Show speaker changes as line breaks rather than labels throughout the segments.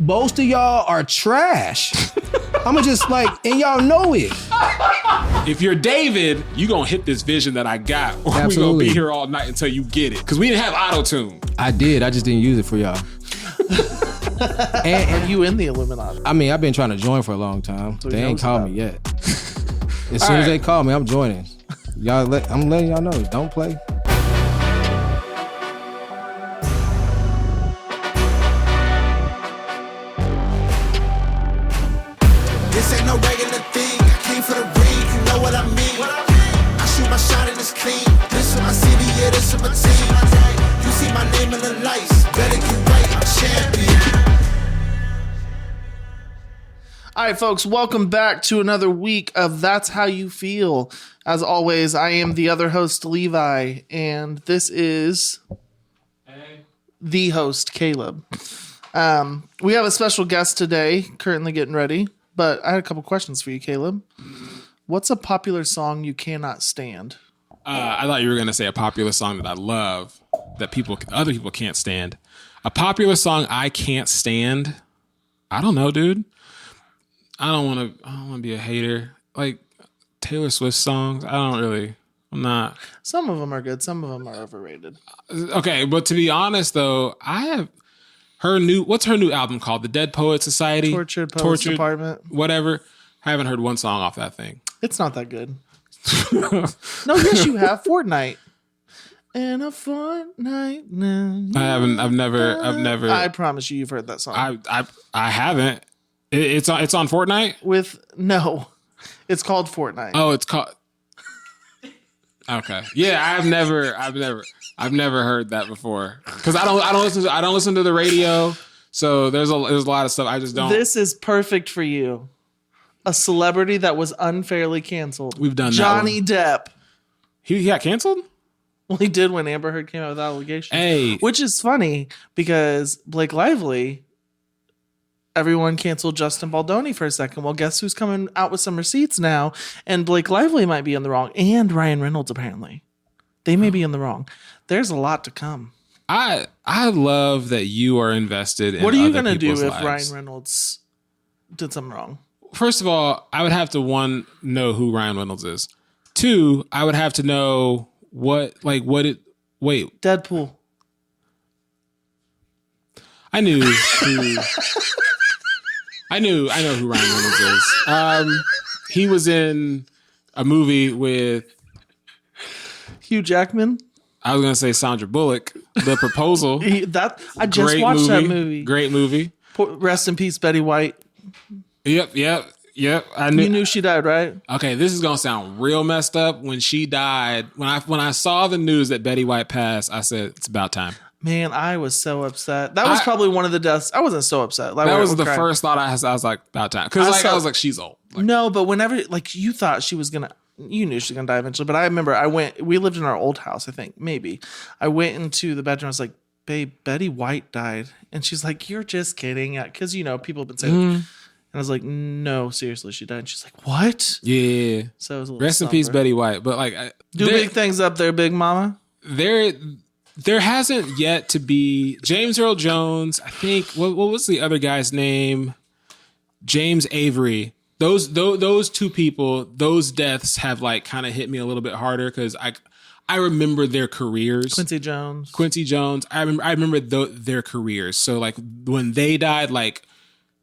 Most of y'all are trash. I'ma just and y'all know it.
If you're David, you gonna hit this vision that I got. Or we gonna be here all night until you get it. Because we didn't have auto-tune.
I did. I just didn't use it for y'all.
and you in the Illuminati?
I mean, I've been trying to join for a long time. So they ain't called me yet. As soon as they call me, I'm joining. I'm letting y'all know. Don't play.
This ain't no regular thing. I came for the ring. You know what I mean? I shoot my shot and it's clean. This is my city, yeah, this is my team. You see my name in the lights. Better get right, I'm champion.
All right, folks, welcome back to another week of That's How You Feel. As always, I am the other host, Levi, and this is the host, Caleb. We have a special guest today, currently getting ready, but I had a couple questions for you, Caleb. What's a popular song you cannot stand?
I thought you were going to say a popular song that I love that other people can't stand. A popular song I can't stand? I don't know, dude. I don't want to be a hater. Like Taylor Swift songs, I'm not.
Some of them are good. Some of them are overrated.
Okay, but to be honest though, I have what's her new album called? The Dead Poets Society?
Tortured Poets Department.
Whatever. I haven't heard one song off that thing.
It's not that good. No, yes, you have. Fortnite. And a fortnight now.
I've never.
I promise you've heard that song.
I haven't. It's on Fortnite?
It's called Fortnite.
Oh, it's called. Okay. Yeah, I've never heard that before. Because I don't listen to the radio. So there's a lot of stuff I just don't.
This is perfect for you. A celebrity that was unfairly canceled.
We've done
Johnny
that.
Depp.
He got canceled?
Well, he did when Amber Heard came out with allegations.
Hey.
Which is funny because Blake Lively, everyone canceled Justin Baldoni for a second. Well, guess who's coming out with some receipts now? And Blake Lively might be in the wrong. And Ryan Reynolds, apparently. They may be in the wrong. There's a lot to come.
I love that you are invested in
What are you
going to
do if
lives.
Ryan Reynolds did something wrong?
First of all, I would have to, one, know who Ryan Reynolds is. Two, I would have to know wait.
Deadpool.
I know who Ryan Reynolds is. He was in a movie with
Hugh Jackman.
I was going to say Sandra Bullock, The Proposal.
I just watched that movie.
Great movie.
Rest in peace, Betty White.
Yep. I
You knew she died, right?
Okay, this is gonna sound real messed up. When she died, when I saw the news that Betty White passed, I said it's about time.
Man, I was so upset. That was probably one of the deaths. I wasn't so upset.
That was the first thought I had. I was like, about time, because I was like, she's old.
No, but whenever you thought she was gonna. You knew she was gonna die eventually, but I remember we lived in our old house, I think, maybe. I went into the bedroom, I was like, babe, Betty White died. And she's like, you're just kidding. Because, people have been saying, and I was like, no, seriously, she died. And she's like, what?
Yeah.
So it was a little
Rest in peace, Betty White. But
do big things up there, big mama.
There hasn't yet to be James Earl Jones. I think, what was the other guy's name? James Avery. Those two people, those deaths have kind of hit me a little bit harder because I remember their careers.
Quincy Jones.
I remember their careers. So when they died,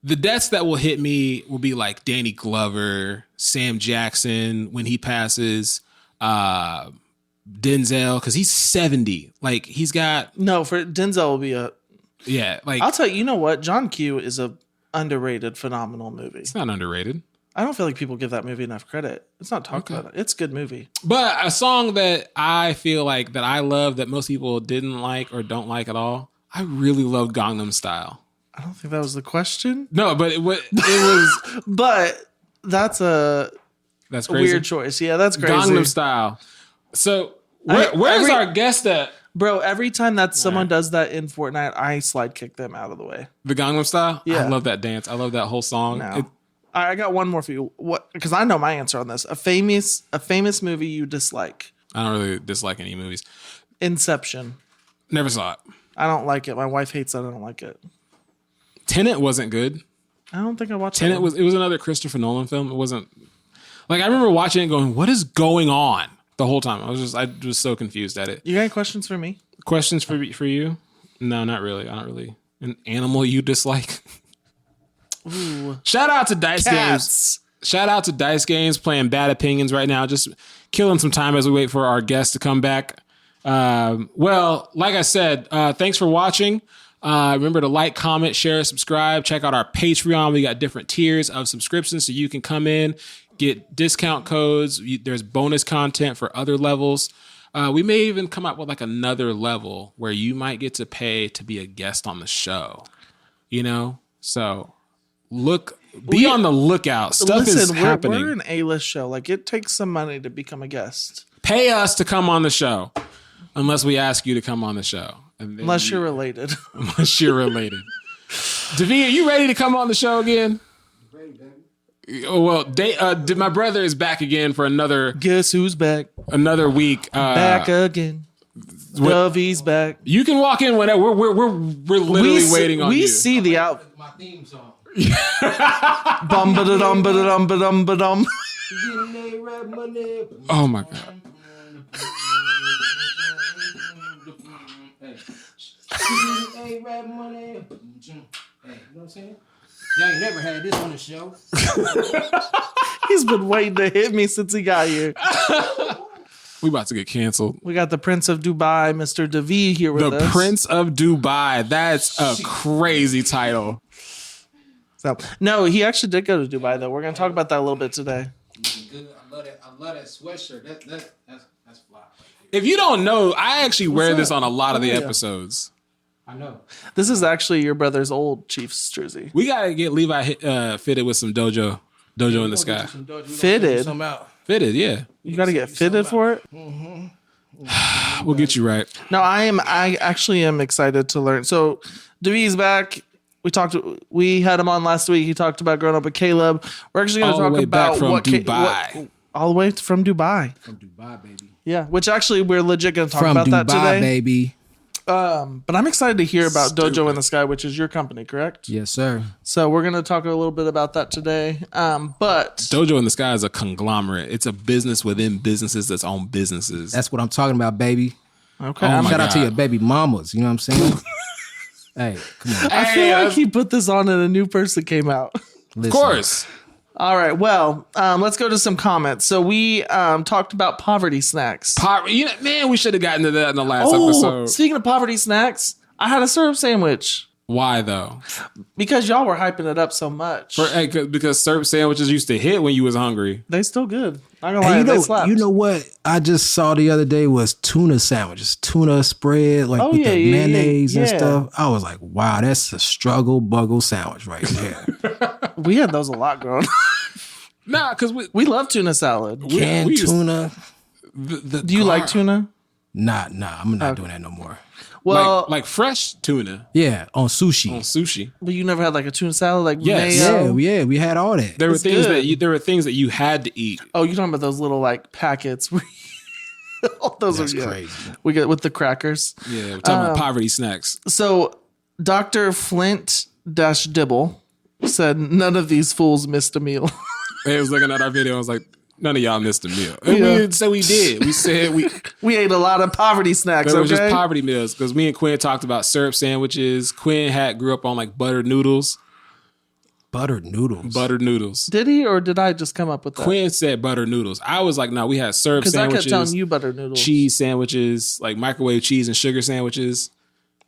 the deaths that will hit me will be like Danny Glover, Sam Jackson when he passes, Denzel because he's 70. He's got
for Denzel will be I'll tell you. You know what? John Q is a underrated, phenomenal movie.
It's not underrated.
I don't feel like people give that movie enough credit. It's not talked about. It's a good movie.
But a song that I feel like that I love that most people didn't like or don't like at all, I really love Gangnam Style.
I don't think that was the question.
No, but it was.
But that's
crazy.
Weird choice. Yeah, that's crazy.
Gangnam Style. So where's our guest at?
Bro, every time that someone does that in Fortnite, I slide kick them out of the way.
The Gangnam Style?
Yeah.
I love that dance. I love that whole song.
No. I got one more for you. What? Because I know my answer on this. A famous movie you dislike.
I don't really dislike any movies.
Inception.
Never saw it.
I don't like it. My wife hates it. I don't like it.
Tenet wasn't good.
I don't think I watched
Tenet
that.
was another Christopher Nolan film. It wasn't like I remember watching it going, what is going on the whole time? I was so confused at it.
You got any questions for me?
Questions for you? No, not really. I don't really. An animal you dislike?
Ooh.
Shout out to Dice Games.
Cats.
Shout out to Dice Games playing Bad Opinions right now. Just killing some time as we wait for our guest to come back. Well, like I said, thanks for watching. Remember to like, comment, share, subscribe. Check out our Patreon. We got different tiers of subscriptions so you can come in, get discount codes. There's bonus content for other levels. We may even come up with like another level where you might get to pay to be a guest on the show. You know? So be on the lookout. Stuff is happening.
We're an A-list show. Like, it takes some money to become a guest.
Pay us to come on the show. Unless we ask you to come on the show.
Unless you're related.
Unless you're related. Davey, are you ready to come on the show again?
Ready, baby.
Oh, well, my brother is back again for another.
Guess who's back?
Another week.
Back again. Dovey's back.
You can walk in whenever. We're literally waiting on you.
We see the out.
My theme song.
Bum ba da dum ba da dum ba dum ba dum.
Oh my god.
Hey, rap money. Hey, you know what I'm saying? Y'all ain't never had this on the show.
He's been waiting to hit me since he got here.
We about to get canceled.
We got the Prince of Dubai, Mr. Davey, here with us.
The Prince of Dubai. That's a crazy title.
So, no, he actually did go to Dubai, though. We're going to talk about that a little bit today.
I love that sweatshirt. That's fly.
If you don't know, I actually wear this on a lot of the episodes.
I know.
This is actually your brother's old Chiefs jersey.
We gotta get Levi fitted with some Dojo in the sky.
Fitted?
Fitted, yeah.
You got to get fitted for it?
We'll get you right.
No, I actually am excited to learn. So, Davey's back. We had him on last week. He talked about growing up with Caleb. We're actually going to talk about
from Dubai.
All the way from Dubai.
From Dubai, baby.
Yeah, which actually we're legit going to talk
From
about
Dubai,
that today.
baby.
But I'm excited to hear about Dojo in the Sky, which is your company, correct?
Yes, sir.
So we're going to talk a little bit about that today. But
Dojo in the Sky is a conglomerate. It's a business within businesses that's own businesses.
That's what I'm talking about, baby.
okay,
Oh my
Shout out
God.
to your baby mamas. You know what I'm saying? Hey, come on.
I feel like he put this on and a new person came out.
Listen.
Of course.
All right, well, let's go to some comments. So we talked about poverty snacks.
Man, we should have gotten to that in the last episode.
Speaking of poverty snacks, I had a syrup sandwich
Why though?
because y'all were hyping it up so much.
Because syrup sandwiches used to hit when you was hungry.
They still good. Not gonna
And
lie, they
you
slapped.
know what I just saw the other day was tuna sandwiches, tuna spread with
yeah,
the
yeah,
mayonnaise and
yeah.
stuff. I was like, wow, that's a struggle buggle sandwich right there.
We had those a lot growing up.
Nah, because
We love tuna salad.
Canned
we used-
tuna.
Do you like tuna?
Nah, I'm not doing that no more.
Well,
like fresh tuna
Yeah, on sushi.
on sushi.
but you never had like a tuna salad, like
Yes.
mayo.
Yeah, we had all that.
There were
It's
things
good.
there were things that you had to eat.
Oh, you're talking about those little like packets? Oh, those
That's
are good.
crazy.
We get with the crackers.
Yeah, we're talking about poverty snacks.
So, Dr. Flint Dibble said, "None of these fools missed a meal."
They was looking at our video and was like, none of y'all missed a meal. And
Yeah.
we didn't say we did. We said
We ate a lot of poverty snacks.
They were just
Okay,
poverty meals because me and Quinn talked about syrup sandwiches. Quinn grew up on like buttered noodles.
Buttered noodles.
Buttered noodles.
did he or did I just come up with that?
Quinn said buttered noodles. I was like, no, we had syrup
Because I kept
sandwiches,
telling you butter noodles.
cheese sandwiches, like microwave cheese and sugar sandwiches,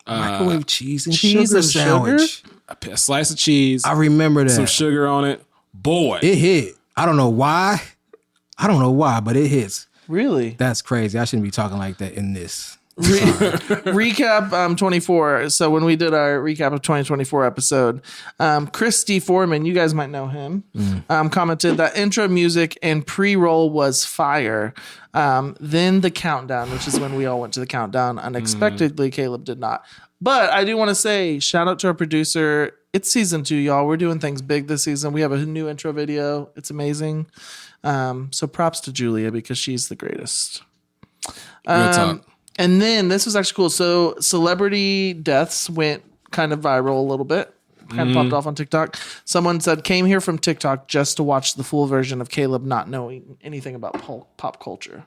Microwave cheese and
cheese
sugar
and
sandwich.
a slice of cheese,
I remember that.
some sugar on it. Boy,
It hit. I don't know why, but it hits.
Really?
That's crazy. I shouldn't be talking like that in this.
Recap 24. So when we did our recap of 2024 episode, Christy Foreman, you guys might know him, commented that intro music and pre-roll was fire. Then the countdown, which is when we all went to the countdown. Unexpectedly, Caleb did not. But I do want to say shout out to our producer. It's season 2, y'all. We're doing things big this season. We have a new intro video. It's amazing. So props to Julia because she's the greatest.
real talk.
And then this was actually cool. So celebrity deaths went kind of viral a little bit. kind of popped off on TikTok. Someone said, came here from TikTok just to watch the full version of Caleb not knowing anything about pop culture.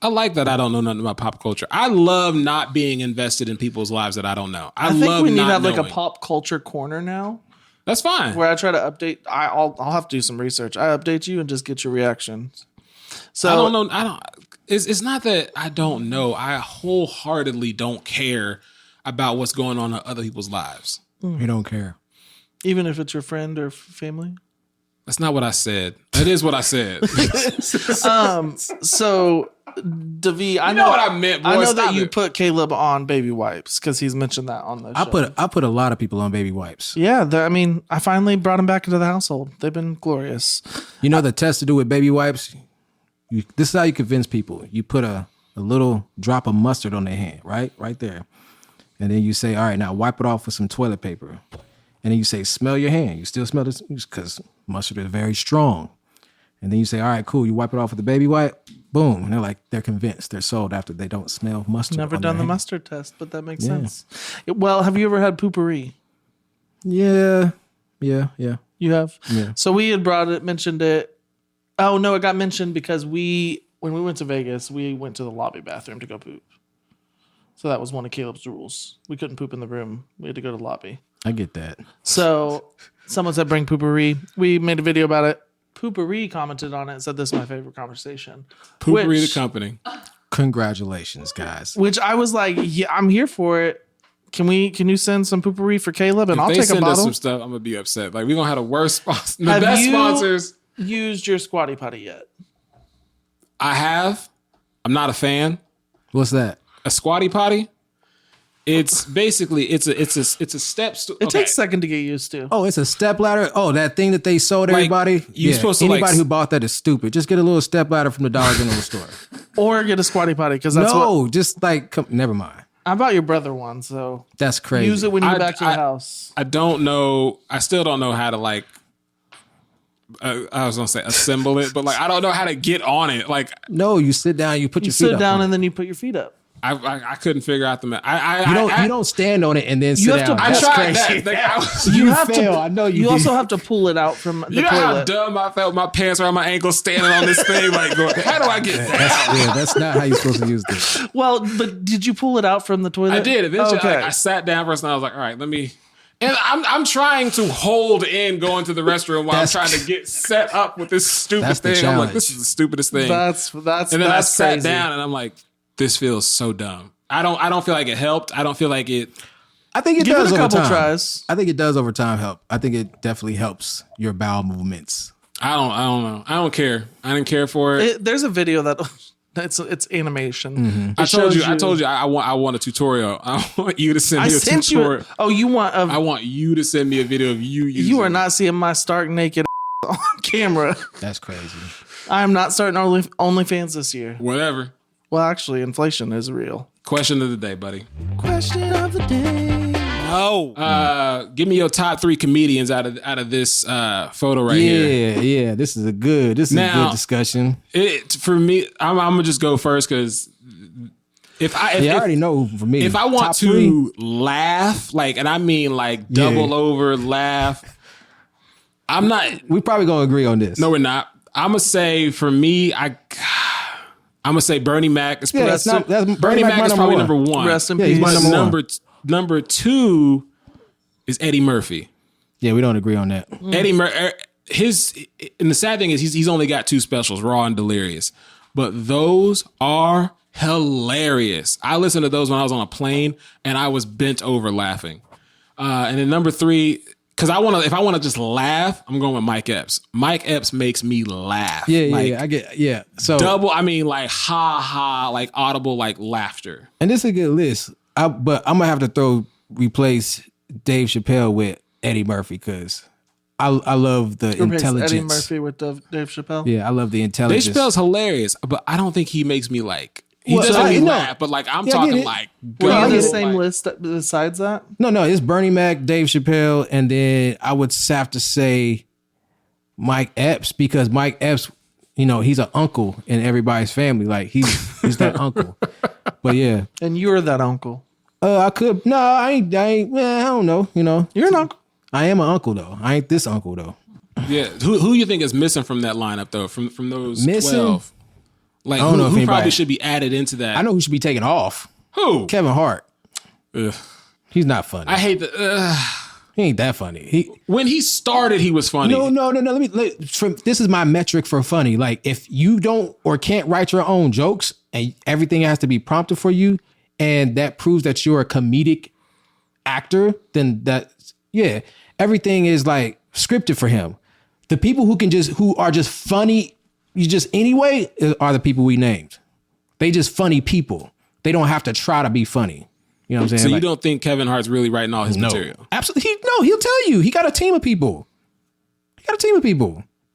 I like that I don't know nothing about pop culture. I love not being invested in people's lives that I don't know. I
think
love
we need to
not
have like a
knowing.
pop culture corner now
That's fine.
where I try to update. I'll have to do some research. I update you and just get your reactions. So
I don't know. It's not that I don't know. I wholeheartedly don't care about what's going on in other people's lives.
You don't care.
Even if it's your friend or family?
That's not what I said. That is what I said.
So, Davi, I know
what I meant, boy.
I know
Stop
that you
it.
put Caleb on baby wipes because he's mentioned that on the show.
I put a lot of people on baby wipes.
Yeah, I finally brought him back into the household. They've been glorious.
You know the test to do with baby wipes? This is how you convince people. You put a little drop of mustard on their hand, right there. And then you say, all right, now wipe it off with some toilet paper. And then you say, smell your hand. You still smell this because mustard is very strong. And then you say, all right, cool. You wipe it off with the baby wipe. Boom. And they're convinced. They're sold after they don't smell mustard.
Never
on
done
their
the
hand.
mustard test, but that makes sense. Well, have you ever had poopery?
Yeah.
You have?
Yeah.
So we had mentioned it. Oh, no, it got mentioned because when we went to Vegas, we went to the lobby bathroom to go poop. So that was one of Caleb's rules. We couldn't poop in the room. We had to go to the lobby.
I get that.
So someone said bring poopery. We made a video about it. Poopery commented on it and said this is my favorite conversation.
Poopery the company.
Congratulations, guys.
Which I was like, yeah, I'm here for it. Can you send some poopery for Caleb and
If
I'll
they
take a
send us
bottle?
some stuff, I'm gonna be upset. We're gonna have the worst sponsors. The
Have
best
you
sponsors.
used your squatty potty yet?
I have. I'm not a fan.
What's that?
A squatty potty. It's basically it's a step.
It takes a second to get used to.
Oh, it's a step ladder. Oh, that thing that they sold everybody.
you're supposed to,
anybody who bought that is stupid. Just get a little step ladder from the Dollar General store.
Or get a squatty potty because that's what
just never mind.
I bought your brother one, so
That's crazy.
use it when you're back to the house.
I don't know. I still don't know how to I was gonna say assemble it, but I don't know how to get on it.
No, you sit down. You put
You
your feet
sit
up
down
on it.
and then you put your feet up.
I couldn't figure out the.
You don't stand on it and then sit
have to-
down.
I
That's
tried
crazy.
that.
You
You
have
fail.
to.
I know you
You
did.
also have to pull it out from the
You know how
toilet.
dumb I felt? My pants around my ankles, standing on this thing, going, how do I get that?
That's not how you're supposed to use this.
Well, but did you pull it out from the toilet?
I did. Eventually,
Okay.
I sat down first, and I was like, all right, let me. And I'm trying to hold in going to the restroom while I'm trying to get set up with this stupid
That's the
thing. I'm like,
challenge.
this is the stupidest thing.
That's
and then I
that's
sat
crazy.
down, and I'm like, this feels so dumb. I don't feel like it helped. I don't feel like it.
I think it
Give
does
it a
over
couple
time.
tries.
I think it does over time help. I think it definitely helps your bowel movements.
I don't know. I don't care. I didn't care for it.
There's a video that it's animation.
Mm-hmm.
I told you. I want a tutorial. I want you to send
I
me a
sent
tutorial.
you. Oh, you want?
I want you to send me a video of you using
You are
it.
not seeing my stark naked on camera.
That's crazy.
I am not starting OnlyFans this year.
Whatever.
Well, actually, inflation is real.
Question of the day, buddy.
Question of the day.
No. Give me your top 3 comedians out of this photo right here.
Yeah. This is a good
Now-
discussion.
For me, I'm gonna just go first because
I already know for me.
if I want
top
to
3,
laugh, and I mean double over laugh, I'm not.
we probably gonna agree on this.
No, we're not. I'm gonna say for me, I'm gonna say Bernie Mac. Is
Yeah, that's
Bernie Mac is probably number 1.
Rest in
Yeah,
peace.
he's my number one.
Number 2 is Eddie Murphy.
Yeah, we don't agree on that.
Eddie Murphy, and the sad thing is he's only got 2 specials, Raw and Delirious, but those are hilarious. I listened to those when I was on a plane and I was bent over laughing. And then number 3, because if I want to just laugh, I'm going with Mike Epps. Mike Epps makes me laugh.
Yeah, I get. Yeah, so
Double, I mean, ha ha, audible, laughter.
and this is a good list. But I'm gonna have to replace Dave Chappelle with Eddie Murphy because I love the intelligence.
Eddie Murphy with Dave Chappelle.
Yeah, I love the
Dave
intelligence.
Chappelle's hilarious, but I don't think he makes me He
Well,
doesn't
I
make me
know.
laugh, but I'm
Yeah, I
talking
get it.
Were
Well,
you
I
on the
get it.
same list besides that?
No, it's Bernie Mac, Dave Chappelle, and then I would have to say Mike Epps because Mike Epps, he's an uncle in everybody's family. He's that uncle. But yeah,
And you're that uncle.
I could. No, I ain't. Man, I don't know.
You're an uncle.
I am an uncle though. I ain't this uncle though.
Yeah. Who you think is missing from that lineup though? From those
Missing?
12? Like
I don't know if
who
anybody-
probably should be added into that?
I know who should be taken off.
Who?
Kevin Hart.
Ugh.
He's not funny.
I hate the.
He ain't that funny.
When he started, he was funny.
No. This is my metric for funny. Like, if you don't or can't write your own jokes and everything has to be prompted for you, and that proves that you're a comedic actor, then everything is like scripted for him. The people who are just funny, anyway, are the people we named. They just funny people. They don't have to try to be funny. You know what I'm saying?
So you don't think Kevin Hart's really writing all his material?
Absolutely. He'll tell you. He got a team of people.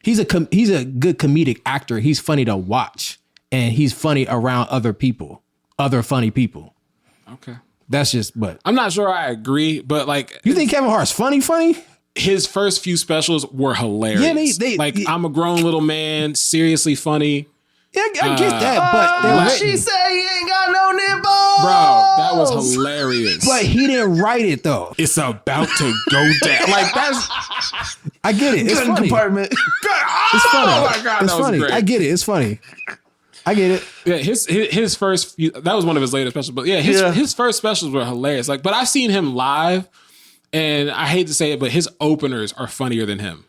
He's a good comedic actor. He's funny to watch, and he's funny around other people, other funny people.
Okay.
That's just, but
I'm not sure I agree, but like,
you think Kevin Hart's funny?
his first few specials were hilarious.
Yeah,
I'm a grown little man, seriously funny.
Yeah, I get that, but they're written.
She say he ain't got no nipples.
Bro, that was hilarious.
But he didn't write it though.
It's about to go down. Like that's
I get it. It's
Gun
funny.
compartment.
It's funny.
Oh my God,
it's
that was
funny.
great.
I get it. It's funny. I get it.
Yeah, his first few, that was one of his later specials, but his first specials were hilarious. Like, but I've seen him live, and I hate to say it, but his openers are funnier than him.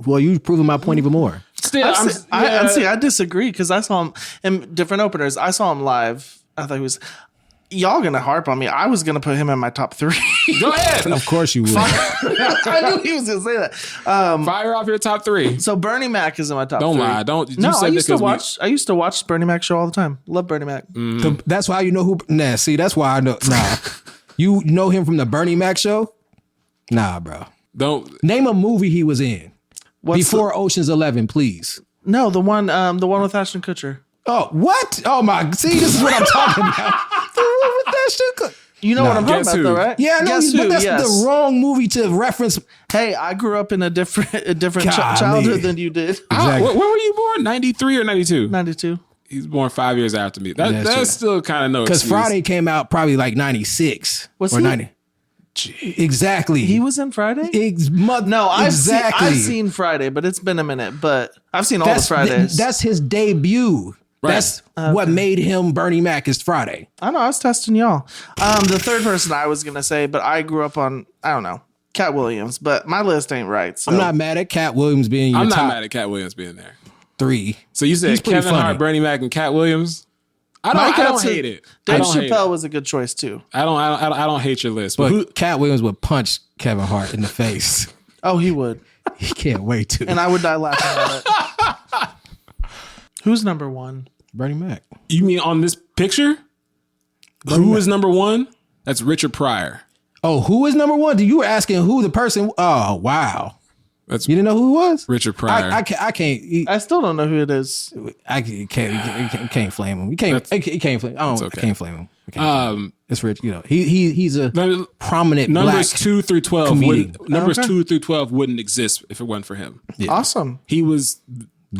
Well, you've proven my point even more.
Still,
I disagree because I saw him in different openers. I saw him live. I thought he was. Y'all gonna harp on me. I was gonna put him in my top 3.
Go ahead.
Of course you would.
I knew he was gonna say that.
Fire off your top 3.
So Bernie Mac is in my top.
Don't
3.
lie. Don't. You
No,
said
I used to watch Bernie Mac show all the time. Love Bernie Mac.
That's why you know who. Nah, see, that's why I know. Nah, you know him from the Bernie Mac show. Nah, bro.
Don't
Name a movie he was in
What's
before Ocean's 11, please.
No, the one with Ashton Kutcher.
Oh, what? Oh my! See, this is what I'm talking about. The one with that shit.
You know what I'm talking
Guess
about,
who?
though, right?
Yeah, I know,
Guess
but
who?
that's
Yes.
the wrong movie to reference.
Hey, I grew up in a different
Golly.
childhood than you did.
Exactly.
When were you born? 93 or 92?
92.
He's born 5 years after me.
That's true.
That's still kind of no
Because
excuse.
Friday came out probably like 96
Was
or
he?
90. Exactly.
He was in Friday?
No,
I've seen Friday, but it's been a minute. But I've seen all the Fridays.
That's his debut.
Right.
That's what made him Bernie Mac is Friday.
I know, I was testing y'all. The third person I was gonna say, but I grew up on, I don't know, Cat Williams, but my list ain't right. So
I'm not mad at Cat Williams being your
I'm
top
not mad at Cat Williams being there.
3.
So you said
He's pretty
Kevin
funny.
Hart, Bernie Mac, and Cat Williams. I
Mike
don't
Hudson-
hate it.
Dave
I don't hate
Chappelle
it.
was a good choice too.
I don't hate your list. But
But
who,
Cat Williams would punch Kevin Hart in the face.
Oh, he would,
He can't wait to.
and I would die laughing at it. Who's number 1?
Bernie Mac.
you mean on this picture? Who is number 1? That's Richard Pryor.
Oh, who is number 1? You were asking who the person. Oh, wow.
That's
You didn't know who it was?
Richard Pryor.
I can't.
I still don't know who it is.
I can't flame him. You can't flame. I
okay.
can't flame him. I can't flame him. It's Rich. You know, he's a
Num-
prominent
Numbers
black
2 through 12
comedian.
wouldn't, numbers
Okay.
2 through 12 wouldn't exist if it wasn't for him.
Awesome.
He was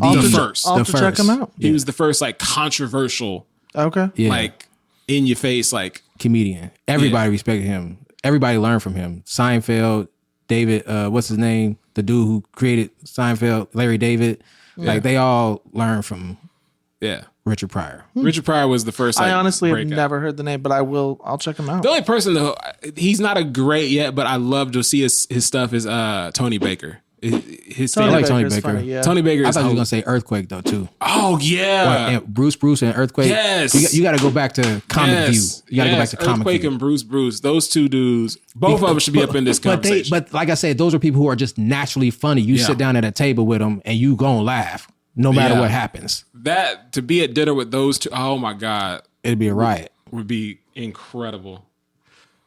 I'll
the
have to-
first.
I'll have to check
first.
him out.
He was the first like controversial,
Okay.
Yeah,
like in your face, like
comedian. Everybody respected him. Everybody learned from him. Seinfeld, David, what's his name? The dude who created Seinfeld, Larry David. Like they all learned from
yeah.
Richard Pryor.
Richard Pryor was the first. Like,
I honestly have
breakout.
never heard the name, but I'll check him out.
The only person though, he's not a great yet, but I love to see his stuff is Tony Baker. His
Tony
I like
stand-up-
Tony
Baker's
Baker.
funny, yeah.
Tony Baker
I
is
thought you were gonna say Earthquake though too.
oh yeah.
And Bruce and Earthquake.
Yes.
you got to go back to Comic View. You got to go back to Comic
Earthquake
View.
and Bruce. Those two dudes, both of them should be up in this conversation.
But like I said, those are people who are just naturally funny. You
Yeah.
sit down at a table with them and you gonna laugh no matter
Yeah.
what happens.
that to be at dinner with those two, oh my god,
It'd be a riot.
would be incredible.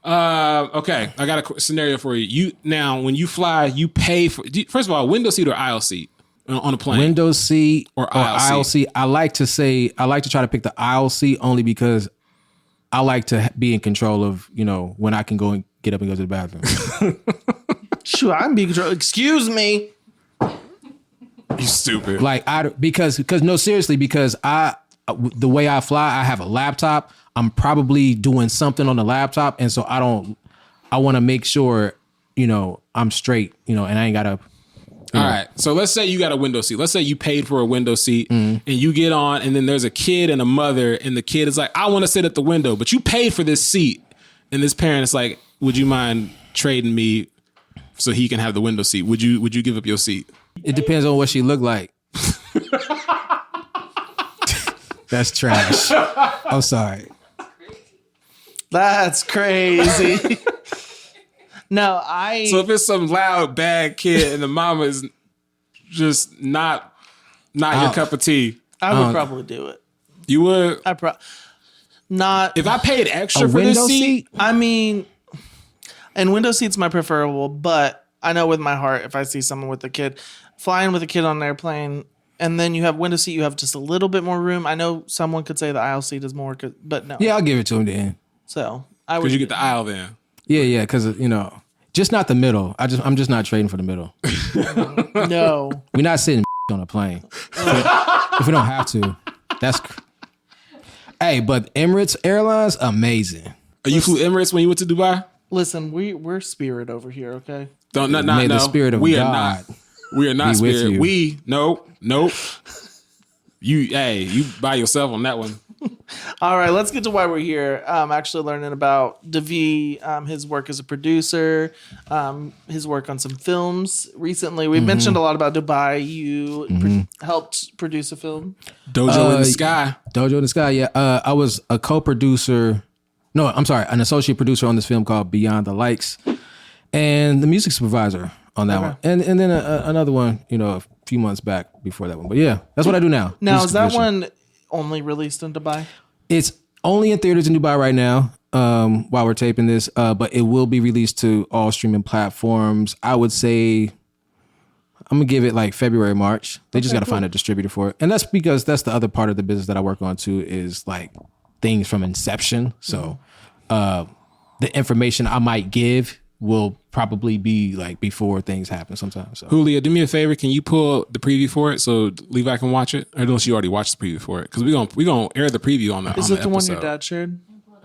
Okay, I got a scenario for you. You now, when you fly, you pay for. First of all, window seat or aisle seat on a plane.
Window seat
Or aisle
seat. I like to try to pick the aisle seat only because I like to be in control of, when I can go and get up and go to the bathroom.
Shoot, I'm being controlled. Excuse me.
You stupid.
because no, seriously, because the way I fly, I have a laptop. I'm probably doing something on the laptop. And so I want to make sure I'm straight, and I ain't gotta.
All right. So let's say you got a window seat. Let's say you paid for a window seat and you get on, and then there's a kid and a mother, and the kid is like, I want to sit at the window, but you paid for this seat. And this parent is like, would you mind trading me so he can have the window seat? Would you give up your seat?
It depends on what she looked like. That's trash. I'm sorry.
That's crazy. No,
So if it's some loud, bad kid and the mama is just not your cup of tea,
I would probably do it.
you would?
Not
If I paid extra
A
for this
window
seat?
I mean, and window seat's my preferable, but I know with my heart, if I see someone with a kid, flying with a kid on an airplane, and then you have window seat, you have just a little bit more room. I know someone could say the aisle seat is more, but no.
Yeah, I'll give it to him then.
So I would.
Because you get the aisle then.
Yeah, because just not the middle. I'm just not trading for the middle.
No.
We're not sitting on a plane if we don't have to. Hey, but Emirates Airlines, amazing.
You flew Emirates when you went to Dubai?
Listen, we're Spirit over here, okay?
Don't
May the spirit of
we
God
are not. We are not
be with
Spirit.
you.
We nope. You by yourself on that one.
All right, let's get to why we're here. Actually learning about Davix, his work as a producer, his work on some films recently. We mentioned a lot about Dubai. You helped produce a film.
Dojo in the Sky.
Dojo in the Sky, yeah. I was a co-producer. No, I'm sorry, an associate producer on this film called Beyond the Likes, and the music supervisor on that one, and then another one, a few months back before that one. But yeah, that's what I do now.
Now,
Music
is that
supervision.
one only released in Dubai?
It's only in theaters in Dubai right now while we're taping this, but it will be released to all streaming platforms. I would say I'm going to give it like February, March. They just got to find a distributor for it. And that's because that's the other part of the business that I work on too, is like things from inception. So the information I might give will probably be like before things happen sometimes. So.
Julia, do me a favor. Can you pull the preview for it so Levi can watch it? Or unless you already watched the preview for it, because we're gonna air the preview on the.
Is
on
it
the
the one
episode.
your dad shared?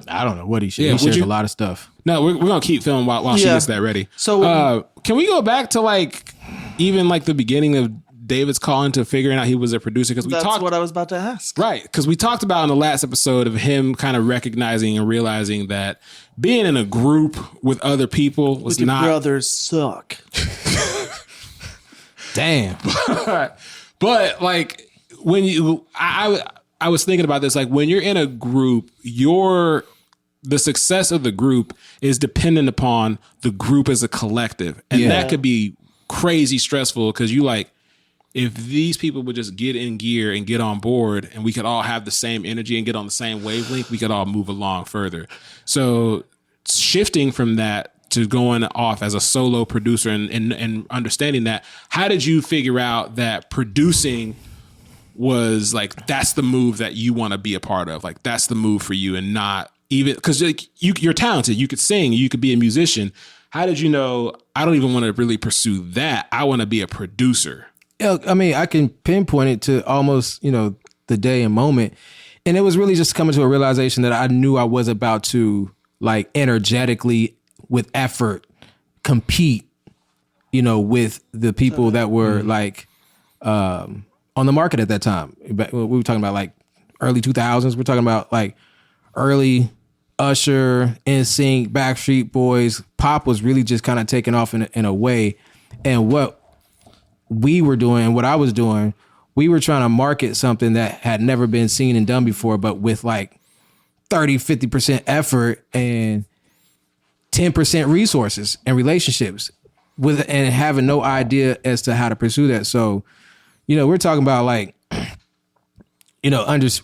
I don't know what he shared.
Yeah,
He
would
shares
you?
a lot of stuff.
No, we're gonna keep filming while she
Yeah.
gets that ready.
So-
can we go back to like even like the beginning of David's calling to figuring out he was a producer? Because we
That's
talked
what I was about to ask.
right, because we talked about in the last episode of him kind of recognizing and realizing that being in a group with other people was
Your
not.
brothers suck.
Damn.
But like when I was thinking about this, like when you're in a group, the success of the group is dependent upon the group as a collective. And
Yeah.
that could be crazy stressful because you like, if these people would just get in gear and get on board and we could all have the same energy and get on the same wavelength, we could all move along further. So shifting from that to going off as a solo producer and understanding that, how did you figure out that producing was like, that's the move that you want to be a part of? Like, that's the move for you, and not even because like, you're talented, you could sing, you could be a musician. How did you know, I don't even want to really pursue that, I want to be a producer?
Yeah, I mean, I can pinpoint it to almost, the day and moment. And it was really just coming to a realization that I knew I was about to like energetically with effort compete, with the people that were like on the market at that time. We were talking about like early 2000s. We're talking about like early Usher, NSYNC, Backstreet Boys. Pop was really just kind of taking off in a way. And what we were doing and what I was doing, we were trying to market something that had never been seen and done before, but with like 30-50% effort and 10% resources and relationships and having no idea as to how to pursue that. So, we're talking about like,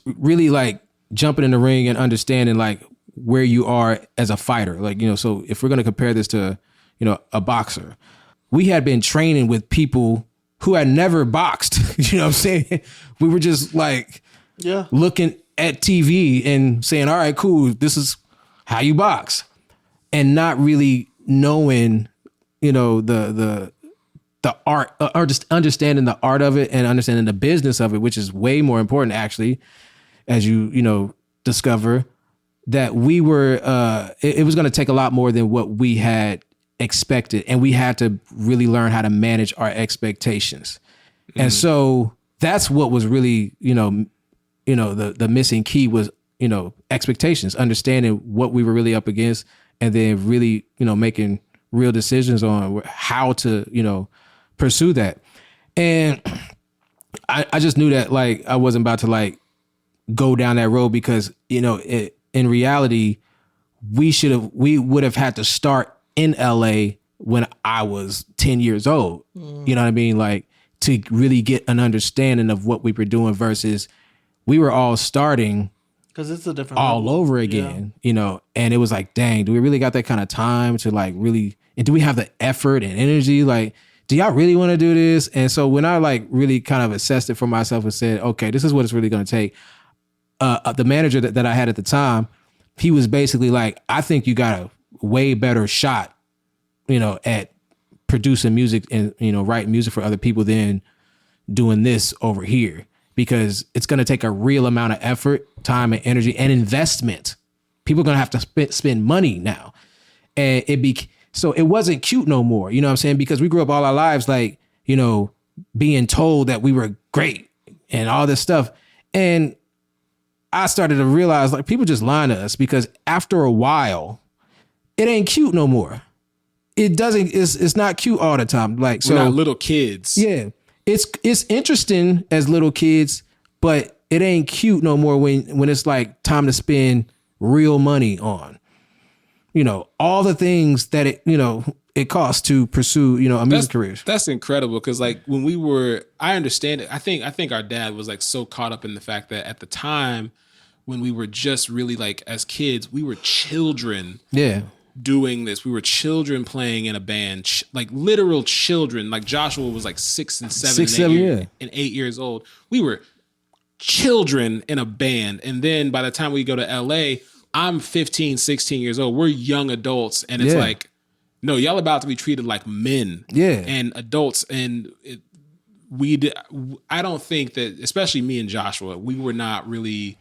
really like jumping in the ring and understanding like where you are as a fighter. Like, so if we're going to compare this to, a boxer, we had been training with people who had never boxed. You know what I'm saying? We were just like looking at TV and saying, all right, cool, this is how you box. And not really knowing, the art or just understanding the art of it and understanding the business of it, which is way more important actually, as you discover that we were, it was going to take a lot more than what we had expected, and we had to really learn how to manage our expectations. And so that's what was really, the missing key was, expectations, understanding what we were really up against, and then really, making real decisions on how to, pursue that. And I just knew that like I wasn't about to like go down that road because, in reality, we would have had to start in LA when I was 10 years old. You know what I mean? Like to really get an understanding of what we were doing versus we were all starting
because it's a different
all
level.
over again, and it was like, dang, do we really got that kind of time to like really, and do we have the effort and energy? Like, do y'all really want to do this? And so when I like really kind of assessed it for myself and said, okay, this is what it's really going to take. The manager that I had at the time, he was basically like, I think you got a way better shot, at producing music and, writing music for other people than doing this over here, because it's going to take a real amount of effort, time and energy and investment. People are going to have to spend money now. And so it wasn't cute no more. You know what I'm saying? Because we grew up all our lives, like, being told that we were great and all this stuff. And I started to realize like people just lying to us, because after a while, it ain't cute no more. It doesn't, it's not cute all the time. Like, so
we're not little kids.
Yeah. It's interesting as little kids, but it ain't cute no more when it's like time to spend real money on, all the things that it costs to pursue, a music career.
That's incredible. Cause like when I understand it. I think our dad was like so caught up in the fact that at the time when we were just really like as kids, we were children.
Yeah.
Doing this. We were children playing in a band, like literal children. Like Joshua was like 6 and 7 and 8 years old. We were children in a band. And then by the time we go to LA, I'm 15, 16 years old. We're young adults. And it's like, no, y'all about to be treated like men and adults. And I don't think that, especially me and Joshua, we were not really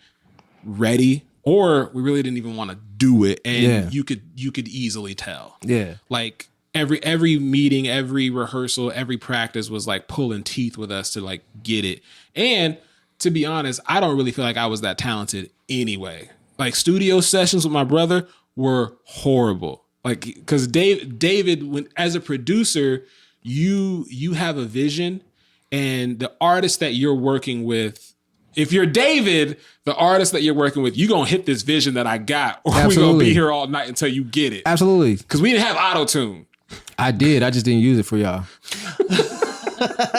ready, or we really didn't even want to do it. And you could easily tell. Yeah. Like every meeting, every rehearsal, every practice was like pulling teeth with us to like get it. And to be honest, I don't really feel like I was that talented anyway. Like studio sessions with my brother were horrible. Like, because David, when as a producer, you have a vision, and the artist that you're working with, if you're David, the artist that you're working with, you're going to hit this vision that I got, or we're going to be here all night until you get it.
Absolutely.
Because we didn't have auto-tune.
I did. I just didn't use it for y'all.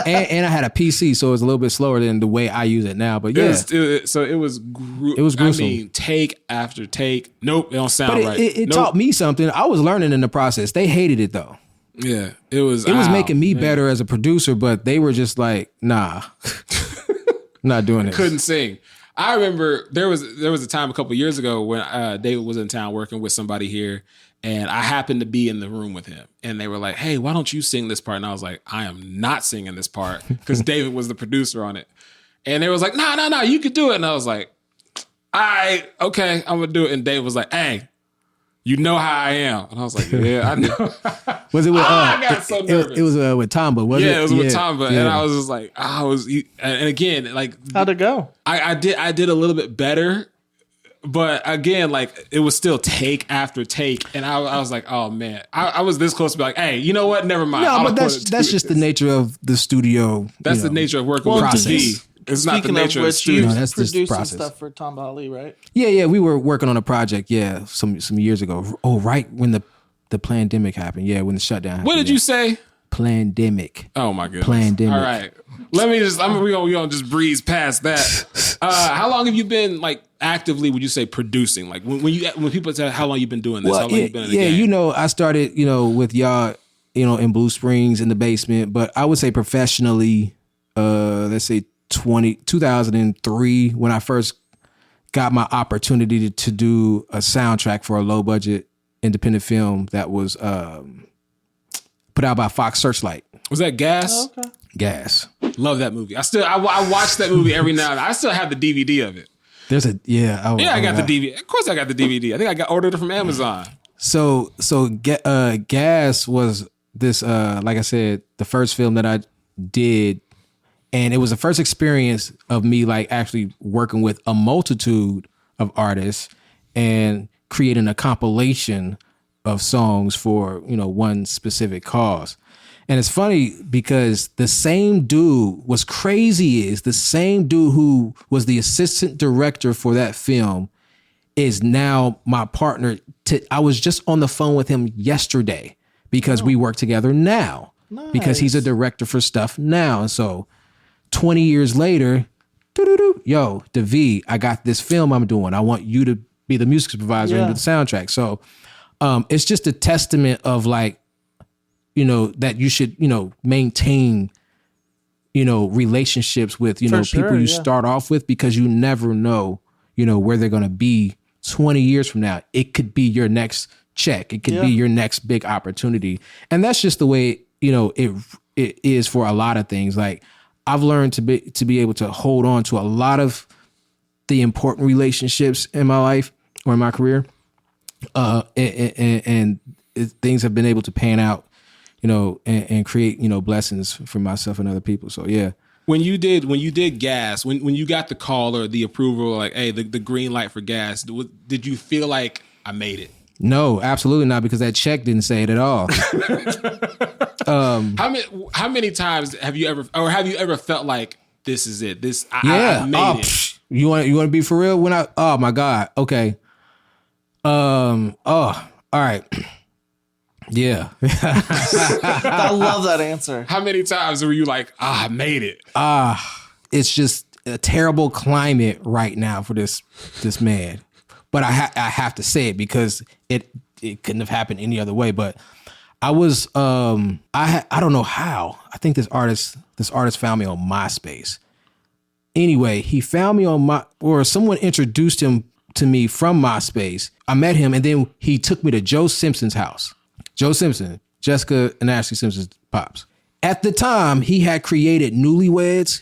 and I had a PC, so it was a little bit slower than the way I use it now. But yeah.
It was gruesome. I mean, take after take. Nope, it don't sound right.
It taught me something. I was learning in the process. They hated it, though.
Yeah, it was
making me better as a producer, but they were just like, nah. Not doing it.
Couldn't sing. I remember there was a time a couple of years ago when David was in town working with somebody here, and I happened to be in the room with him, and they were like, "Hey, why don't you sing this part?" And I was like, "I am not singing this part," because David was the producer on it, and they was like, "No, you could do it," and I was like, "Okay, I'm gonna do it." And David was like, "Hey, you know how I am," and I was like, "Yeah, I know."
Was it with?
I got so nervous.
It was with Tamba, wasn't it?
Yeah, it was with Tamba, and I was just like, and again, like,
how'd it go?
I did a little bit better, but again, like, it was still take after take, and I was like, oh man, I was this close to be like, hey, you know what? Never mind.
No, but that's just the nature of the studio.
That's the nature of working with TV. It's not the nature of the studio.
That's producing stuff for Tamba Ali, right?
Yeah, we were working on a project, some years ago. Oh, right when the pandemic happened. Yeah, when the shutdown happened.
What did you say?
Pandemic.
Oh my goodness.
Pandemic.
All right. Let me just, we gonna just breeze past that. How long have you been like actively, would you say, producing? Like when people say how long you've been doing this, how long you been in the game?
I started, with y'all, in Blue Springs in the basement, but I would say professionally, let's say 2003, when I first got my opportunity to do a soundtrack for a low budget independent film that was put out by Fox Searchlight.
Was that Gas?
Oh, okay.
Gas.
Love that movie. I watch that movie every now and then. I still have the DVD of it.
There's a I got
the DVD. Of course, I got the DVD. I think I ordered it from Amazon.
Gas was this, like I said, the first film that I did. And it was the first experience of me like actually working with a multitude of artists and creating a compilation of songs for, one specific cause. And it's funny because the same dude, what's crazy is the same dude who was the assistant director for that film is now my partner. I was just on the phone with him yesterday because we work together now.
Nice.
Because he's a director for stuff now. And so 20 years later, yo, Davix, I got this film I'm doing. I want you to be the music supervisor and do the soundtrack. So it's just a testament of like, that you should, maintain, relationships with, people you start off with, because you never know, where they're going to be 20 years from now. It could be your next check. It could be your next big opportunity. And that's just the way, it is for a lot of things. Like I've learned to be able to hold on to a lot of the important relationships in my life or in my career. And things have been able to pan out, and create, blessings for myself and other people. So, yeah.
When you did Gas, when you got the call or the approval, like, hey, the green light for Gas, did you feel like I made it?
No, absolutely not, because that check didn't say it at all.
How many times have you ever felt like this is it? I made it.
You want to be for real? Oh my God. Okay. All right. Yeah.
I love that answer.
How many times were you like, I made it?
It's just a terrible climate right now for this man. But I have to say it because it couldn't have happened any other way. But I was I don't know how. I think this artist found me on MySpace. Anyway, he found me or someone introduced him to me from MySpace. I met him, and then he took me to Joe Simpson's house. Joe Simpson, Jessica and Ashley Simpson's pops. At the time, he had created Newlyweds,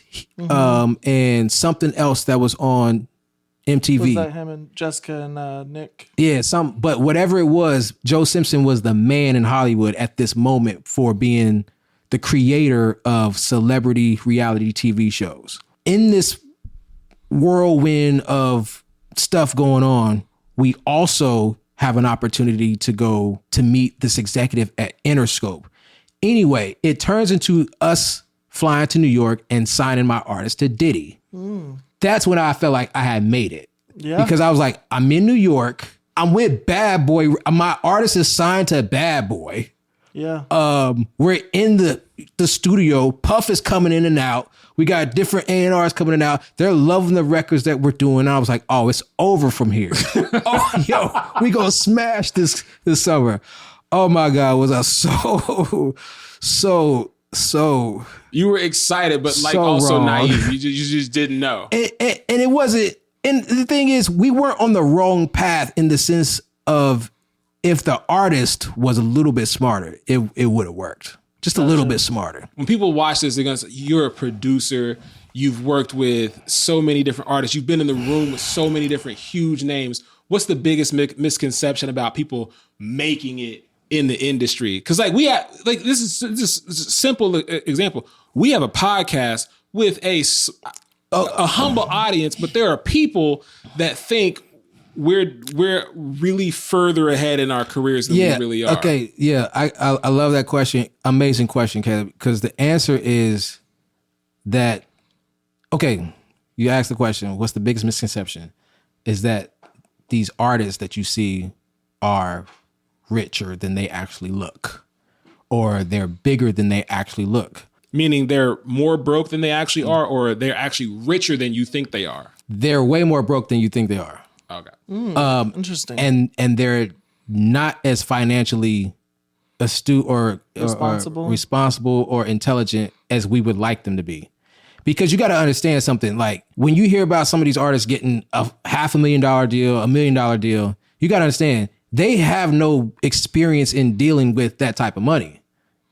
and something else that was on MTV.
Was that him and Jessica and Nick?
Yeah, but whatever it was, Joe Simpson was the man in Hollywood at this moment for being the creator of celebrity reality TV shows. In this whirlwind of stuff going on, we also have an opportunity to go to meet this executive at Interscope. Anyway, it turns into us flying to New York and signing my artist to Diddy. That's when I felt like I had made it. Yeah. Because I was like, I'm in New York. I'm with Bad Boy. My artist is signed to Bad Boy.
Yeah.
We're in the studio. Puff is coming in and out. We got different A&Rs coming in and out. They're loving the records that we're doing. And I was like, oh, it's over from here. Oh, yo, we gonna smash this summer. Oh my God, was I so
you were excited, but like
so
also
wrong.
naive. You just didn't know.
And it wasn't. And the thing is, we weren't on the wrong path in the sense of if the artist was a little bit smarter, it would have worked. Just a little bit smarter.
When people watch this, they're gonna say, you're a producer. You've worked with so many different artists. You've been in the room with so many different huge names. What's the biggest misconception about people making it in the industry? Because like we have, like this is just a simple example. We have a podcast with a humble audience, but there are people that think we're really further ahead in our careers than we really are.
Okay, yeah, I love that question. Amazing question, Caleb, because the answer is that, okay, you asked the question, what's the biggest misconception? Is that these artists that you see are richer than they actually look, or they're bigger than they actually look.
Meaning they're more broke than they actually are, or they're actually richer than you think they are?
They're way more broke than you think they are.
Okay.
Interesting.
And they're not as financially astute or responsible or intelligent as we would like them to be. Because you got to understand something, like when you hear about some of these artists getting a $500,000 deal, $1 million deal, you got to understand they have no experience in dealing with that type of money.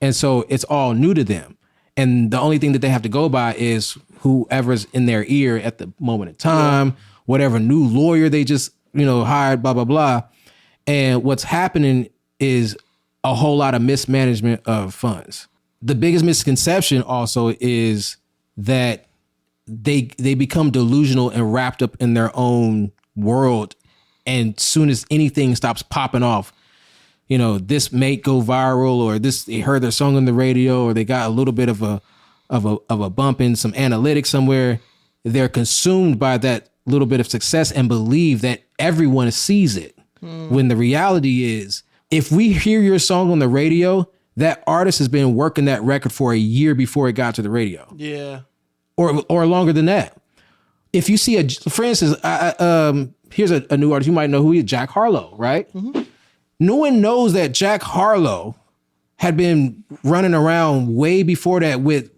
And so it's all new to them. And the only thing that they have to go by is whoever's in their ear at the moment in time, whatever new lawyer they just, hired, blah, blah, blah. And what's happening is a whole lot of mismanagement of funds. The biggest misconception also is that they become delusional and wrapped up in their own world. And soon as anything stops popping off, you know, this may go viral, or this, they heard their song on the radio, or they got a little bit of a bump in some analytics somewhere. They're consumed by that little bit of success and believe that everyone sees it. When the reality is, if we hear your song on the radio, that artist has been working that record for a year before it got to the radio.
Yeah.
Or longer than that. If you see for instance, here's a new artist, you might know who he is, Jack Harlow, right? Mm-hmm. No one knows that Jack Harlow had been running around way before that with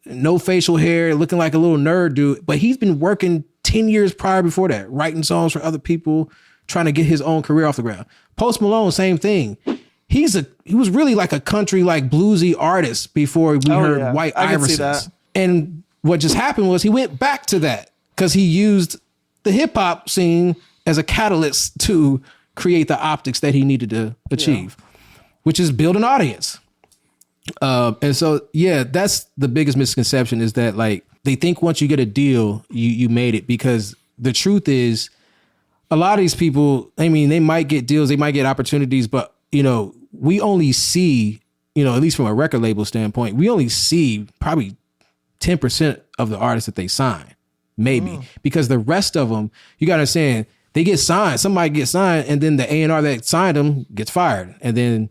no facial hair, looking like a little nerd dude, but he's been working 10 years prior before that, writing songs for other people, trying to get his own career off the ground. Post Malone, same thing. He was really like a country, like bluesy artist before we heard White Iversons. And what just happened was he went back to that because he used the hip hop scene as a catalyst to create the optics that he needed to achieve, which is build an audience. And so, yeah, that's the biggest misconception, is that like they think once you get a deal, you made it, because the truth is, a lot of these people, I mean, they might get deals, they might get opportunities, but, you know, we only see, you know, at least from a record label standpoint, we only see probably 10% of the artists that they sign, maybe, because the rest of them, you got to understand, they get signed, somebody gets signed, and then the A&R that signed them gets fired. And then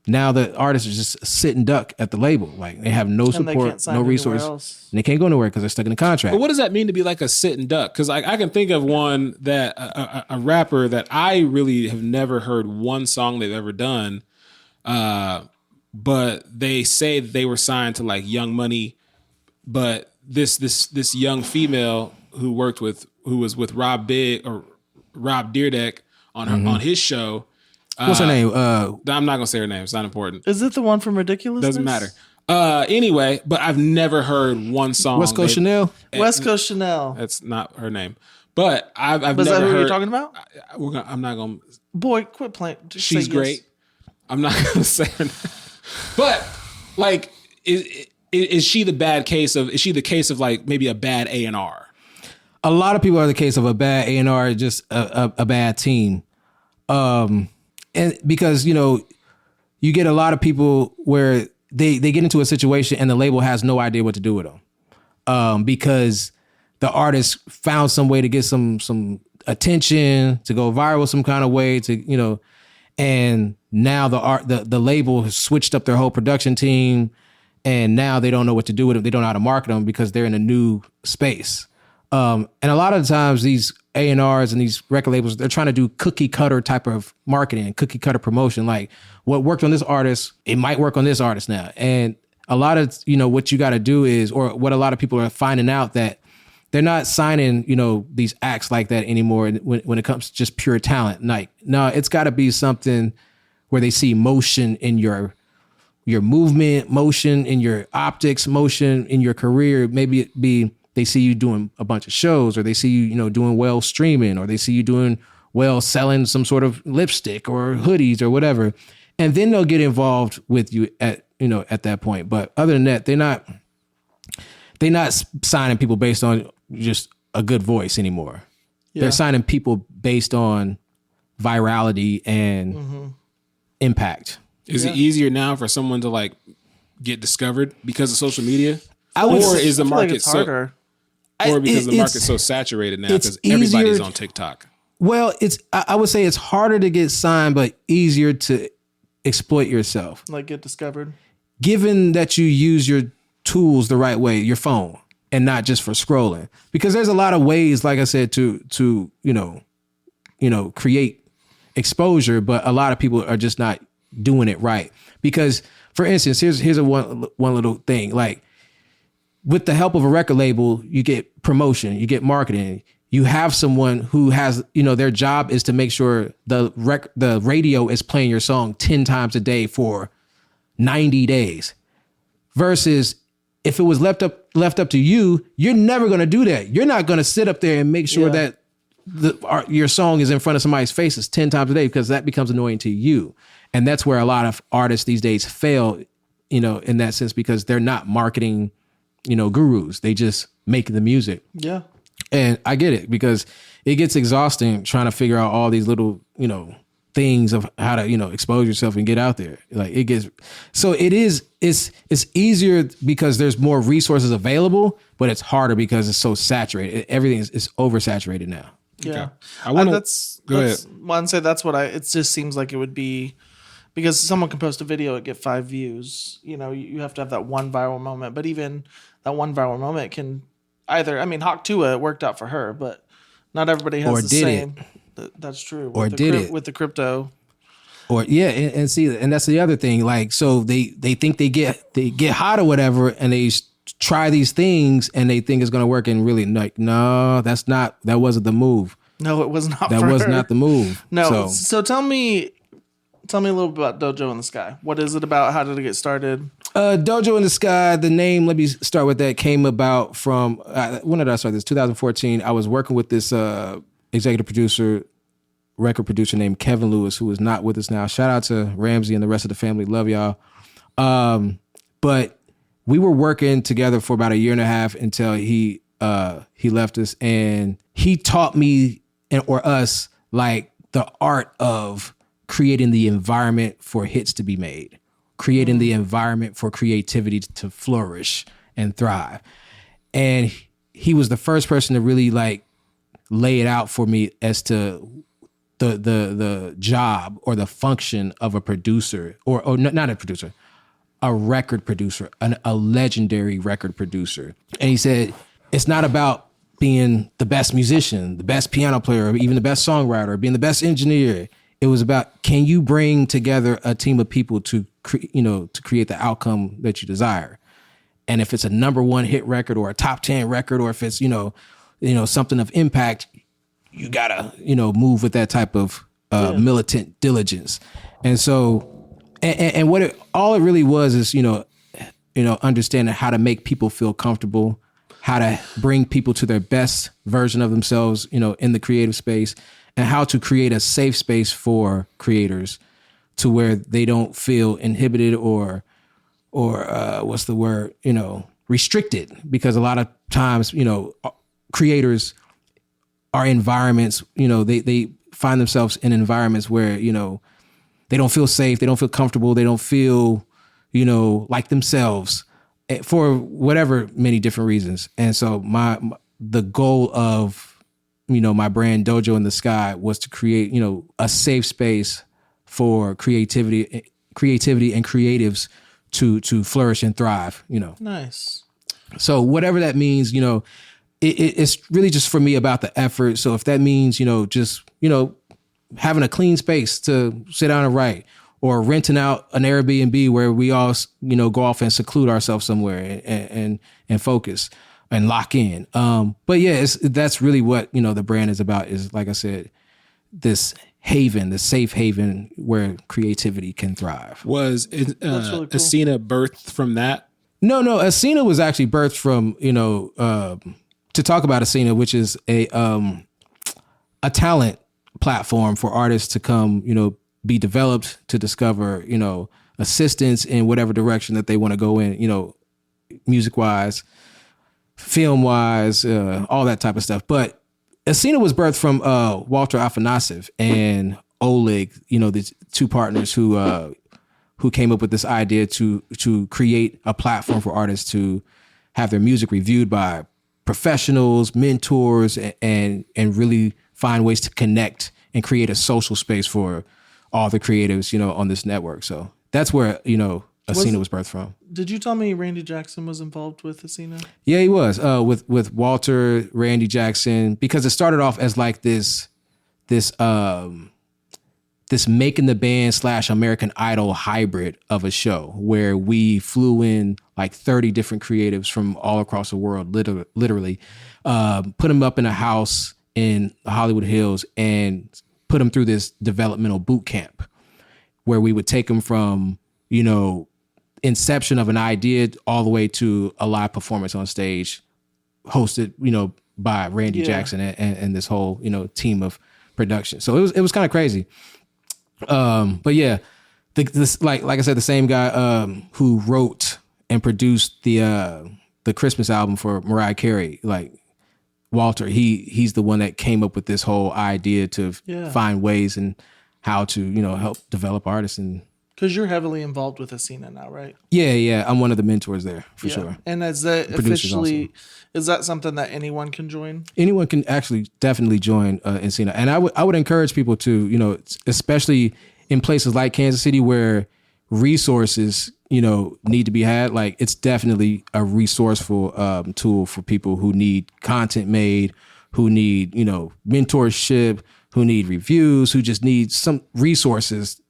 now the artists are just sitting duck at the label. Like, they have no support, no resources, and they can't go nowhere because they're stuck in a contract.
But what does that mean to be like a sitting duck? Because I can think of one that a rapper that I really have never heard one song they've ever done, but they say that they were signed to like Young Money, but this young female who was with Rob Dyrdek on his show.
What's her name?
I'm not gonna say her name. It's not important.
Is it the one from Ridiculous?
Doesn't matter. Anyway, but I've never heard one song.
West Coast Chanel?
West Coast Chanel.
That's not her name. But I've
Was
never
that who
heard.
you're talking about?
I'm not gonna.
Boy, quit playing. Just
She's
say
great.
yes.
I'm not gonna say her name. But like, is she the bad case of? Is she the case of like maybe a bad A&R?
A lot of people are the case of a bad A&R, just a bad team. And because, you know, you get a lot of people where they get into a situation and the label has no idea what to do with them. Because the artist found some way to get some attention, to go viral some kind of way, to, you know, and now the label has switched up their whole production team, and now they don't know what to do with them. They don't know how to market them because they're in a new space. And a lot of the times these A&Rs and these record labels, they're trying to do cookie cutter type of marketing, cookie cutter promotion. Like, what worked on this artist, it might work on this artist now. And a lot of, you know, what you got to do is, or what a lot of people are finding out, that they're not signing, you know, these acts like that anymore when it comes to just pure talent. Like, no, it's got to be something where they see motion in your movement, motion in your optics, motion in your career. Maybe it be, they see you doing a bunch of shows, or they see you, you know, doing well streaming, or they see you doing well selling some sort of lipstick or hoodies or whatever. And then they'll get involved with you at that point. But other than that, they're not signing people based on just a good voice anymore. Yeah. They're signing people based on virality and impact.
Is it easier now for someone to like get discovered because of social media?
Is the market harder?
Or because the market's so saturated now because everybody's on TikTok?
Well, I would say it's harder to get signed, but easier to exploit yourself.
Like, get discovered? Given
that you use your tools the right way, your phone, and not just for scrolling. Because there's a lot of ways, like I said, to create exposure, but a lot of people are just not doing it right. Because, for instance, here's one little thing. Like, with the help of a record label, you get promotion, you get marketing. You have someone who has, you know, their job is to make sure the radio is playing your song 10 times a day for 90 days. Versus if it was left up to you, you're never going to do that. You're not going to sit up there and make sure that your song is in front of somebody's faces 10 times a day, because that becomes annoying to you. And that's where a lot of artists these days fail, in that sense, because they're not marketing, gurus. They just make the music.
Yeah.
And I get it, because it gets exhausting trying to figure out all these little, things of how to, expose yourself and get out there. Like it gets, so it's easier because there's more resources available, but it's harder because it's so saturated. Everything is oversaturated now.
Yeah.
Okay. I want to go ahead.
It just seems like it would be, because someone can post a video and get 5 views. You have to have that one viral moment, but even that one viral moment can either, Hawk Tua, it worked out for her, but not everybody has
or
the
did
same.
it.
That's true.
Or did it
with the crypto.
Or and see, and that's the other thing. Like, so they think they get hot or whatever, and they try these things and they think it's going to work, and really like, no, that wasn't the move.
No, it was not.
That was not the move.
No. So tell me a little bit about Dojo in the Sky. What is it about? How did it get started?
Dojo in the Sky, the name, let me start with that, came about from, when did I start this? 2014. I was working with this executive producer, record producer named Kevin Lewis, who is not with us now. Shout out to Ramsey and the rest of the family. Love y'all. But we were working together for about 1.5 years until he left us, and he taught me or us like the art of creating the environment for hits to be made, creating the environment for creativity to flourish and thrive. And he was the first person to really like lay it out for me as to the job or the function of a producer, or not a producer, a record producer, a legendary record producer. And he said, it's not about being the best musician, the best piano player, or even the best songwriter, or being the best engineer. It was about, can you bring together a team of people to create the outcome that you desire? And if it's a number 1 hit record or a top 10 record, or if it's, something of impact, you gotta, move with that type of militant diligence. And so, and what all it really was is, understanding how to make people feel comfortable, how to bring people to their best version of themselves, in the creative space, and how to create a safe space for creators to where they don't feel inhibited or what's the word, restricted. Because a lot of times, creators are environments, they find themselves in environments where, they don't feel safe, they don't feel comfortable, they don't feel, like themselves, for whatever many different reasons. And so the goal of, my brand Dojo in the Sky was to create, a safe space for creativity and creatives to flourish and thrive,
Nice.
So whatever that means, it's really just for me about the effort. So if that means, just, having a clean space to sit down and write, or renting out an Airbnb where we all, go off and seclude ourselves somewhere and focus and lock in. But yeah, that's really what, the brand is about, is, like I said, this haven, the safe haven where creativity can thrive.
Was
really cool.
Asina birthed from that?
No, Asina was actually birthed from, to talk about Asina, which is a talent platform for artists to come, be developed, to discover, assistance in whatever direction that they want to go in, music wise, film wise, all that type of stuff. But Asina was birthed from Walter Afanasyev and Oleg, the two partners who came up with this idea to create a platform for artists to have their music reviewed by professionals, mentors, and really find ways to connect and create a social space for all the creatives, on this network. So that's where, Asina was birthed from.
Did you tell me Randy Jackson was involved with Asina?
Yeah, he was, with Walter, Randy Jackson, because it started off as like this Making the Band / American Idol hybrid of a show, where we flew in like 30 different creatives from all across the world, literally, put them up in a house in the Hollywood Hills and put them through this developmental boot camp, where we would take them from, inception of an idea all the way to a live performance on stage, hosted, by Randy Jackson and this whole, team of production. So it was kind of crazy. But yeah, this like I said, the same guy who wrote and produced the Christmas album for Mariah Carey, like Walter, he's the one that came up with this whole idea to find ways and how to, help develop artists. And
because you're heavily involved with Ascena now, right?
Yeah. I'm one of the mentors there for sure.
And is that officially, is that something that anyone can join? Anyone
can actually definitely join Encina. And I would encourage people to, especially in places like Kansas City where resources, need to be had. Like, it's definitely a resourceful tool for people who need content made, who need, mentorship, who need reviews, who just need some resources,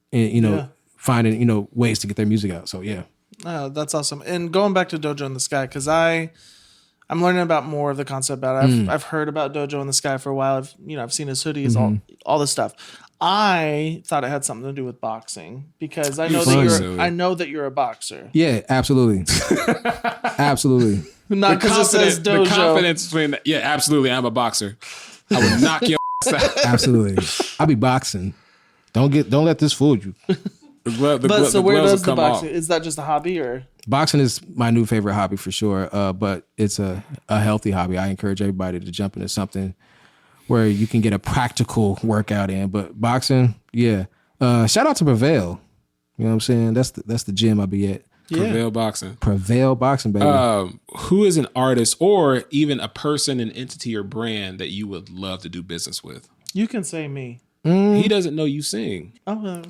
finding, ways to get their music out. So, yeah.
That's awesome. And going back to Dojo in the Sky, because I'm learning about more of the concept about it. I've heard about Dojo in the Sky for a while. I've seen his hoodies, all this stuff. I thought it had something to do with boxing because I know that you're a boxer.
Yeah, absolutely. Absolutely.
Not because it says Dojo.
The confidence between absolutely, I'm a boxer. I would knock your ass out.
Absolutely. I'll be boxing. Don't let this fool you.
Where does the boxing? Is that just a hobby or?
Boxing is my new favorite hobby for sure, but it's a healthy hobby. I encourage everybody to jump into something where you can get a practical workout in. But boxing, yeah. Shout out to Prevail. You know what I'm saying? That's the gym I'll be at.
Prevail Boxing.
Prevail Boxing, baby.
Who is an artist or even a person, an entity, or brand that you would love to do business with?
You can say me.
He doesn't know you sing.
Oh,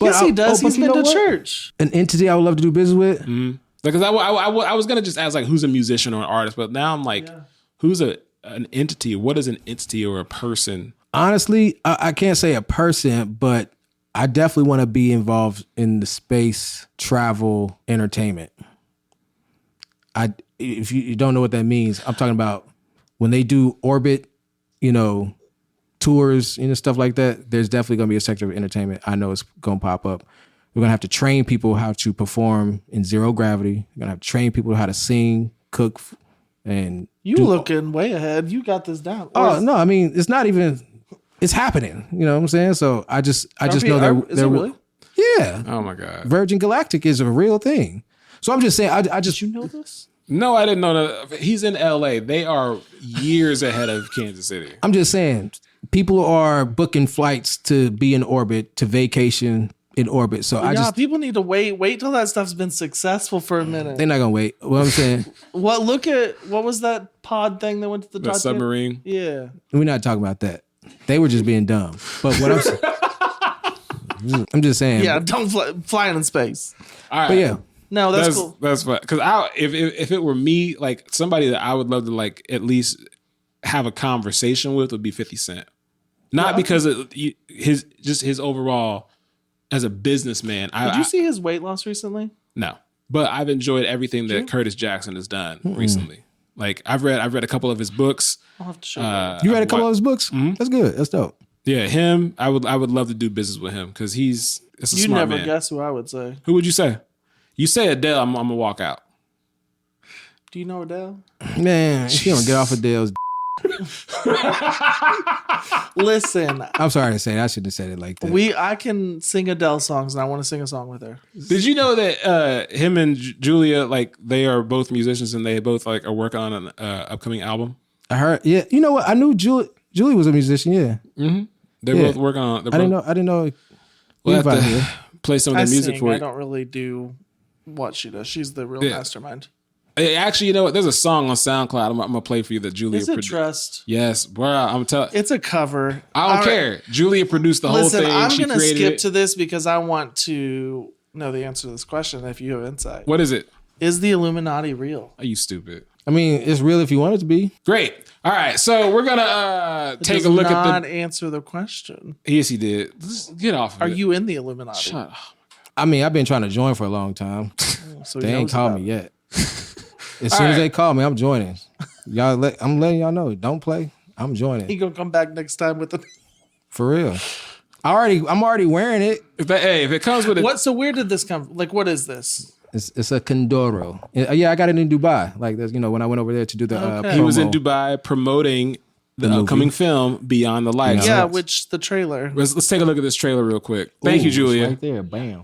yes, he does. He's been to church.
An entity I would love to do business with?
Mm-hmm. Because I was going to just ask, like, who's a musician or an artist? But now I'm like, who's an entity? What is an entity or a person?
Honestly, I can't say a person, but I definitely want to be involved in the space, travel, entertainment. If you don't know what that means, I'm talking about when they do orbit, tours, stuff like that. There's definitely going to be a sector of entertainment. I know it's going to pop up. We're going to have to train people how to perform in zero gravity. We're going to have to train people how to sing, cook, and
looking way ahead. You got this down.
Oh, no, I mean, it's not even, it's happening. You know what I'm saying? So I just know they're
really?
Yeah.
Oh my God.
Virgin Galactic is a real thing. So I'm just saying, I just.
Did you know this?
No, I didn't know that. He's in LA. They are years ahead of Kansas City.
I'm just saying, people are booking flights to be in orbit, to vacation in orbit. So
people need to wait till that stuff's been successful for a minute.
They're not gonna wait. What I'm saying.
What was that pod thing that went to the
submarine?
Yeah.
We're not talking about that. They were just being dumb. But what I'm just saying.
Yeah, don't fly in space.
All right.
But yeah.
No, that's cool.
That's fine. Because if it were me, like somebody that I would love to like at least have a conversation with would be 50 Cent. Not because of his overall as a businessman.
Did you see his weight loss recently?
No, but I've enjoyed everything that Curtis Jackson has done recently. Like I've read a couple of his books.
I'll have to show you.
You read a couple of his books? Mm-hmm. That's good. That's dope.
Yeah, him. I would love to do business with him because it's a smart man.
You never guess who I would say.
Who would you say? You say Adele, I'm gonna walk out.
Do you know Adele?
Man, she don't get off Adele's.
Listen,
I'm sorry to say, I shouldn't have said it like that.
I can sing Adele songs, and I want to sing a song with her.
Did you know that him and Julia, like, they are both musicians and they both like are working on an upcoming album?
I heard. Yeah, you know what? I knew Julie was a musician. Yeah,
they're both working on.
I didn't know.
We'll have to play some of their music for you.
I don't really do what she does. She's the real mastermind.
Actually, you know what? There's a song on SoundCloud I'm gonna play for you that Julia
produced. Is it Trust?
Yes, bro. I'm telling.
It's a cover.
I don't care. Julia produced the whole thing.
I'm gonna skip to this because I want to know the answer to this question. If you have insight,
what is it?
Is the Illuminati real?
Are you stupid?
I mean, it's real if you want it to be.
Great. All right, so we're gonna take a look at the.
Not answer the question.
Yes, he did. Just get off.
Are you in the Illuminati?
Shut up.
I mean, I've been trying to join for a long time. So they ain't called me yet. As soon as they call me, I'm joining. I'm letting y'all know. Don't play. I'm joining.
He gonna come back next time with the.
For real. I'm already wearing it.
If it comes with it.
What? So where did this come? Like, what is this?
It's a Condoro. Yeah, I got it in Dubai. Like, there's, when I went over there to do the
Okay.
He was in
promo.
Dubai promoting the
movie.
upcoming film Beyond the Lights.
Yeah, which the trailer.
Let's take a look at this trailer real quick. Thank you,
Ooh,
Julia.
it's right there, bam.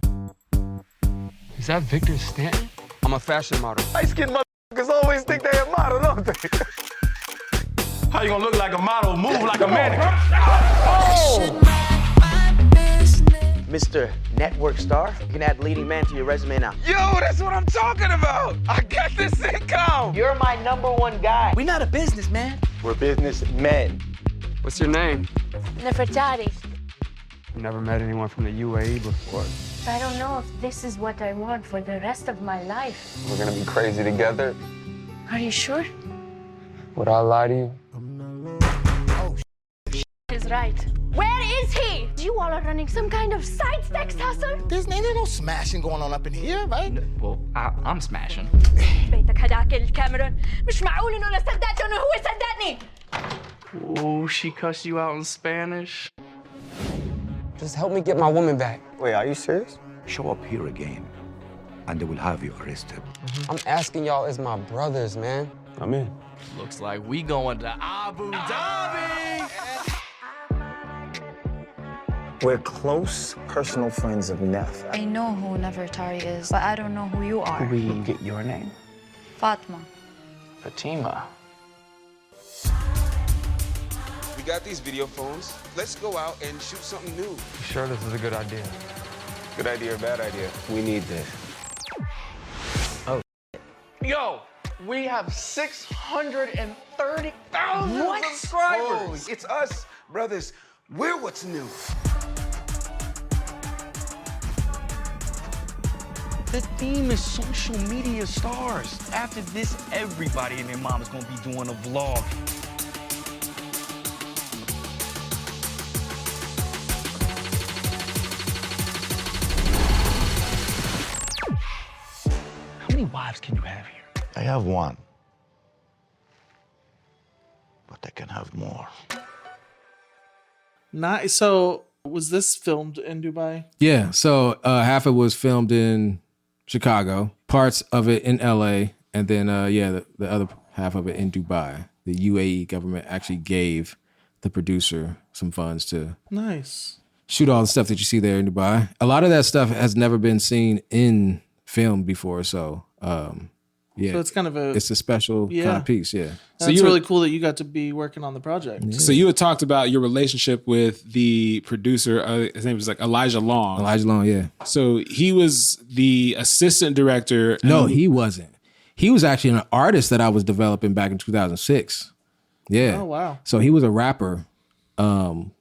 Is that Victor Stanton? I'm a fashion model.
Light-skinned motherfuckers always think they a model, don't they? How you gonna look like a model, move like a mannequin?
Mr. Network Star, you can add leading man to your resume now.
Yo, that's what I'm talking about. I got this income.
You're my #1 guy. We're not a business, man.
We're businessmen.
What's your name?
Nefertari.
Never met anyone from the UAE before.
I don't know if this is what I want for the rest of my life.
We're gonna be crazy together.
Are you sure?
Would I lie to you?
He's right. Where is he? You all are running some kind of side sex hustle?
There's no smashing going on up in here, right?
Well, I'm smashing.
بيتك هداك الكاميرون مش معقول انه انا صدقته انه هو صدقني.
Oh, she cussed you out in Spanish.
Just help me get my woman back.
Wait, are you serious?
Show up here again, and they will have you arrested.
I'm asking y'all as my brothers, man.
I'm in.
Looks like we going to Abu Dhabi.
We're close personal friends of Neff.
I know who Nefertari is, but I don't know who you are.
Could we get your name?
Fatma.
Fatima.
We got these video phones. Let's go out and shoot something new.
You sure this is a good idea?
Good idea or bad idea?
We need this.
Yo, we have 630,000 subscribers.
Holy, it's us, brothers. We're what's new.
The theme is social media stars. After this, everybody and their mom is gonna be doing a vlog. How many wives can you have here?
I have one, but I can have more.
Nice. So, was this filmed in Dubai?
Yeah, so half it was filmed in Chicago, parts of it in LA, and then the other half of it in Dubai. The UAE government actually gave the producer some funds to
Nice.
shoot all the stuff that you see there in Dubai. A lot of that stuff has never been seen in film before, so yeah,
So it's kind of a.
it's a special kind
Yeah.
of piece. Yeah,
That's
you were-
really cool that you got to be working on the project.
So you had talked about your relationship with the producer. His name was like Elijah Long.
Elijah Long. Yeah,
So he was the assistant director.
no, he wasn't. He was actually an artist that I was developing back in 2006. Yeah.
Oh, wow.
So he was a rapper,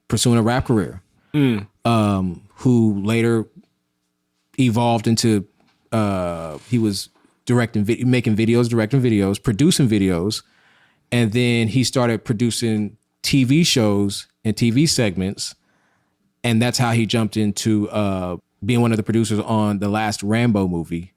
pursuing a rap career, who later evolved into he was directing videos, producing videos, and then he started producing TV shows and TV segments, and that's how he jumped into being one of the producers on the last Rambo movie,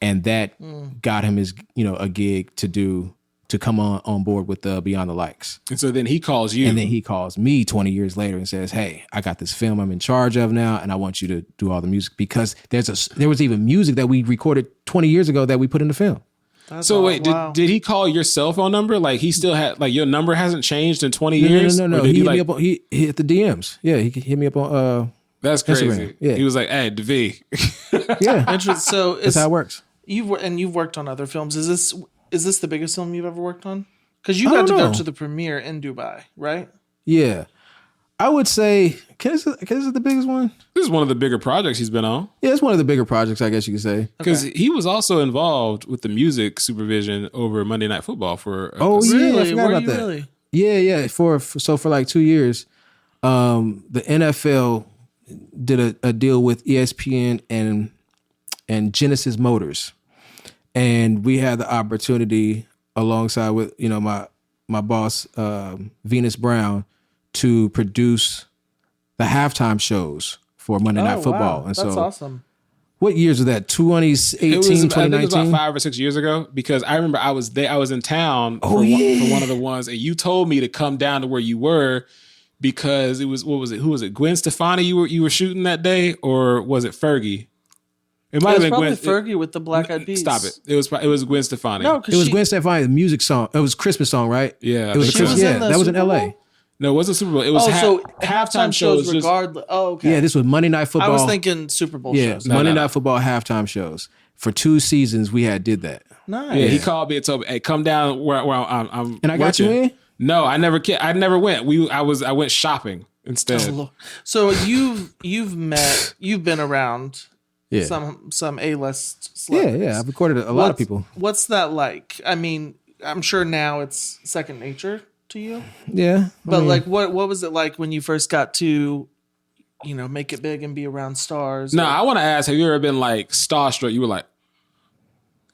and that got him his a gig to come on board with Beyond the Lights.
And so then he calls you.
And then he calls me 20 years later and says, "Hey, I got this film I'm in charge of now, and I want you to do all the music because there was even music that we recorded 20 years ago that we put in the film."
So wait, did he call your cell phone number? Like he still had like your number hasn't changed in 20 years?
No.
Or did
He hit
like,
me up on, he hit the DMs. Yeah, he hit me up on
that's crazy.
Instagram. Yeah.
He was like, "Hey, Davi."
yeah.
Interesting. So
That's how it works.
you've worked on other films. Is this the biggest film you've ever worked on? Because you
I
got to
don't
go
know.
to the premiere in Dubai, right?
Yeah. I would say, is it the biggest one?
This is one of the bigger projects he's been on.
Yeah, it's one of the bigger projects, I guess you could say.
Because he was also involved with the music supervision over Monday Night Football for.
Oh yeah, I
Really?
forgot
Were
about
you
that.
really?
Yeah. For like 2 years, the NFL did a deal with ESPN and Genesis Motors, and we had the opportunity alongside with my boss Venus Brown to produce the halftime shows for Monday Night Football.
Wow.
And
That's
so,
awesome.
what years was that? 2018,
It was, I think it
2019?
was about 5 or 6 years ago because I remember I was there. I was in town for one of the ones, and you told me to come down to where you were because it was Who was it? Gwen Stefani you were shooting that day, or was it Fergie? It might have been
probably
Gwen.
Fergie with the Black Eyed Peas.
Stop it. It was Gwen Stefani.
No, because
It was Gwen Stefani, the music song. It was Christmas song, right?
Yeah,
It was
she
Christmas.
was in
Yeah,
the
that was in
Super
LA.
Bowl?
No, it wasn't Super Bowl. It was
so
halftime shows. Just,
regardless. Oh, okay.
Yeah, this was Monday Night Football.
I was thinking Super Bowl
Yeah,
shows.
Monday Night Football halftime shows. For 2 seasons, we did that.
Nice.
yeah, he called me and told me, "Hey, come down where I'm."
And I got you
working."
in?
No, I never went. I went shopping instead.
Oh, Lord. So you've been around
Yeah.
some A-list
Yeah,
celebrities.
yeah. I've recorded a lot of people.
What's that like? I mean, I'm sure now it's second nature to you.
Yeah.
But like, what was it like when you first got to, make it big and be around stars?
No, I want to ask: have you ever been like starstruck? You were like,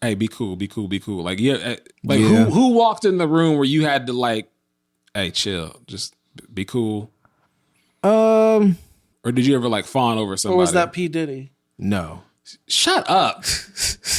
"Hey, be cool, be cool, be cool." Like, yeah, like
Yeah.
who walked in the room where you had to like, "Hey, chill, just be cool." Or did you ever like fawn over somebody?
Or was that P. Diddy?
No.
Shut up.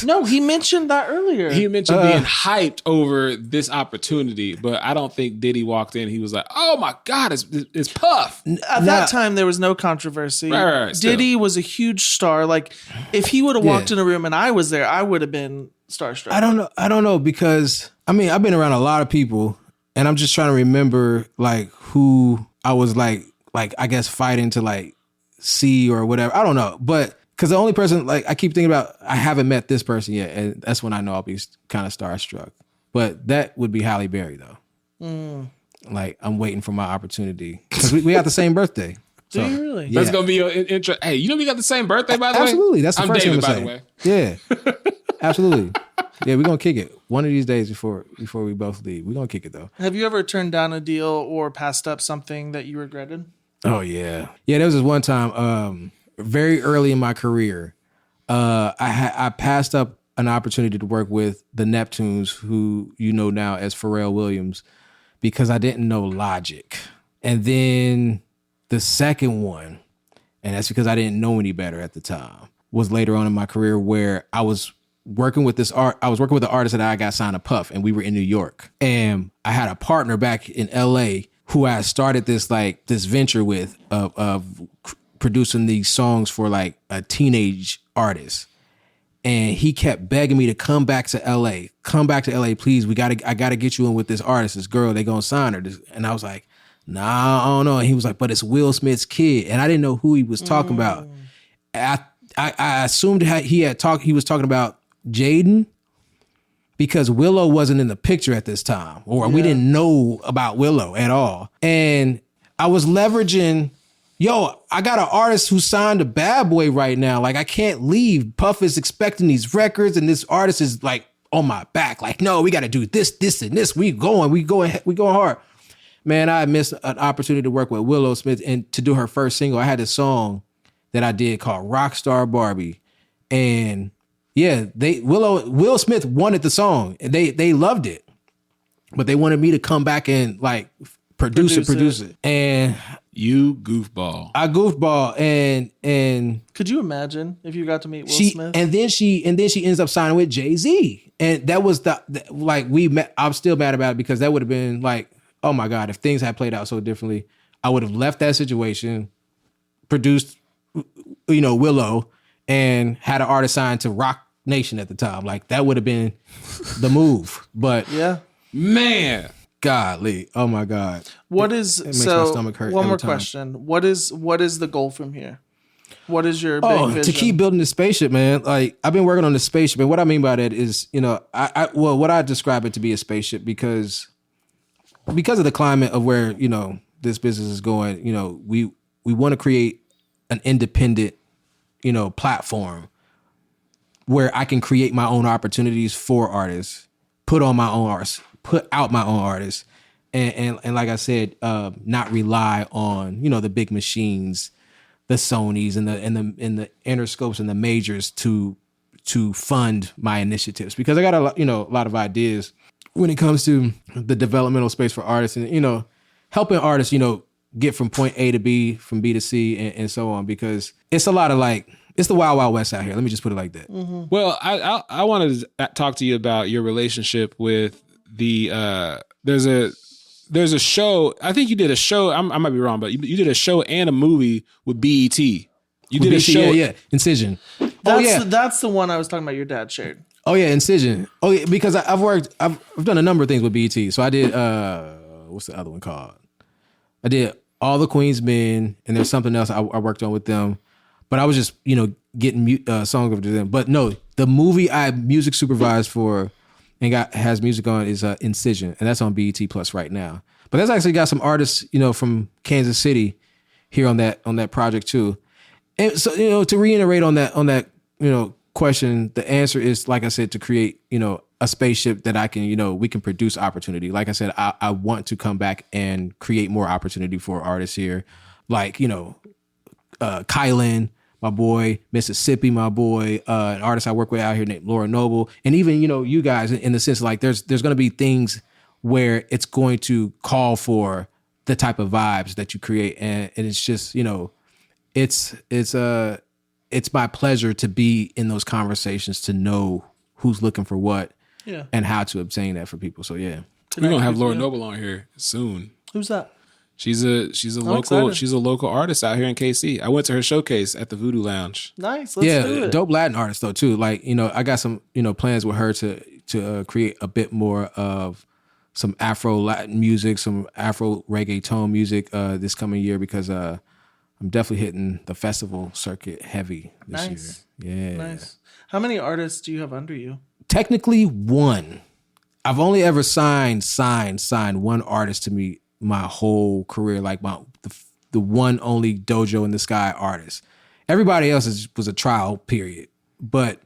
No, he mentioned that earlier.
He mentioned being hyped over this opportunity, but I don't think Diddy walked in. He was like, "Oh my God, it's Puff."
At that time, there was no controversy.
Right, still.
Diddy was a huge star. Like, if he would have walked in a room and I was there, I would have been starstruck.
I don't know because I've been around a lot of people, and I'm just trying to remember like who I was like I guess fighting to like see or whatever. I don't know, but because the only person like I keep thinking about, I haven't met this person yet, and that's when I know I'll be kind of starstruck. But that would be Halle Berry though. Like I'm waiting for my opportunity because we got the same birthday.
Do you really?
Yeah.
That's gonna be your intro. Hey, you know we got the same birthday, by the way.
Absolutely, that's the
I'm
first
David,
thing
by
I'm
the
saying.
way.
Yeah, absolutely. Yeah, we're gonna kick it one of these days before we both leave. We're gonna kick it though.
Have you ever turned down a deal or passed up something that you regretted?
Oh yeah, yeah. There was this one time, very early in my career, I passed up an opportunity to work with the Neptunes, who you know now as Pharrell Williams, because I didn't know Logic. And then the second one, and that's because I didn't know any better at the time, was later on in my career where I was working with the artist that I got signed to Puff, and we were in New York. And I had a partner back in LA who I started this venture with of producing these songs for like a teenage artist. And he kept begging me to come back to LA, please. I gotta get you in with this artist, this girl, they gonna sign her. And I was like, nah, I don't know. And he was like, but it's Will Smith's kid. And I didn't know who he was talking about. I assumed he was talking about Jaden, because Willow wasn't in the picture at this time, or we didn't know about Willow at all. And I was leveraging, I got an artist who signed to Bad Boy right now. Like, I can't leave. Puff is expecting these records, and this artist is like on my back. Like, no, we got to do this, and this. We going hard. Man, I missed an opportunity to work with Willow Smith and to do her first single. I had this song that I did called Rockstar Barbie, and yeah, Will Smith wanted the song, and they loved it, but they wanted me to come back and like produce it. And
you goofball.
I goofball, and
could you imagine if you got to meet Will Smith?
And then she ends up signing with Jay-Z, and that was we met. I'm still mad about it because that would have been like, oh my God, if things had played out so differently, I would have left that situation, produced, Willow, and had an artist signed to Rock Nation at the time. Like, that would have been the move. But
yeah,
man,
godly, oh my God,
what is
it makes my stomach hurt.
One more
time.
question: what is the goal from here? What is your big vision?
To keep building the spaceship, man. Like, I've been working on the spaceship, and what I mean by that is, what I describe it to be a spaceship because of the climate of where this business is going. We want to create an independent platform where I can create my own opportunities for artists, put out my own artists, and like I said, not rely on the big machines, the Sonys and the Interscopes and the majors to fund my initiatives, because I got a lot of ideas when it comes to the developmental space for artists and helping artists get from point A to B, from B to C, and so on, because it's a lot of it's the Wild Wild West out here. Let me just put it like that.
Mm-hmm.
Well, I wanted to talk to you about your relationship with the there's a show. I think you did a show. I might be wrong, but you did a show and a movie with BET. You did a show,
yeah, Incision.
That's the one I was talking about. Your dad shared.
Oh yeah, Incision. Oh yeah, because I've done a number of things with BET. So I did what's the other one called? I did All the Queen's Men, and there's something else I worked on with them. But I was just getting songs over to them. But no, the movie I music supervised for and has music on is Incision, and that's on BET Plus right now. But that's actually got some artists from Kansas City here on that project too. And so to reiterate on that question, the answer is, like I said, to create a spaceship that I can we can produce opportunity. Like I said, I want to come back and create more opportunity for artists here, like Kylan, my boy, Mississippi, my boy, an artist I work with out here named Laura Noble, and even you guys, in the sense like there's going to be things where it's going to call for the type of vibes that you create, and it's just it's my pleasure to be in those conversations, to know who's looking for what, and how to obtain that for people. So yeah,
we're gonna have Laura Noble on here soon.
Who's that?
She's a local artist out here in KC. I went to her showcase at the Voodoo Lounge.
Nice, let's do it.
Dope Latin artist though too. Like I got some plans with her to create a bit more of some Afro Latin music, some Afro reggaeton music this coming year, because I'm definitely hitting the festival circuit heavy this year. Yeah.
Nice. How many artists do you have under you?
Technically one. I've only ever signed one artist to me my whole career, like the one only Dojo in the Sky artist. Everybody else was a trial period. But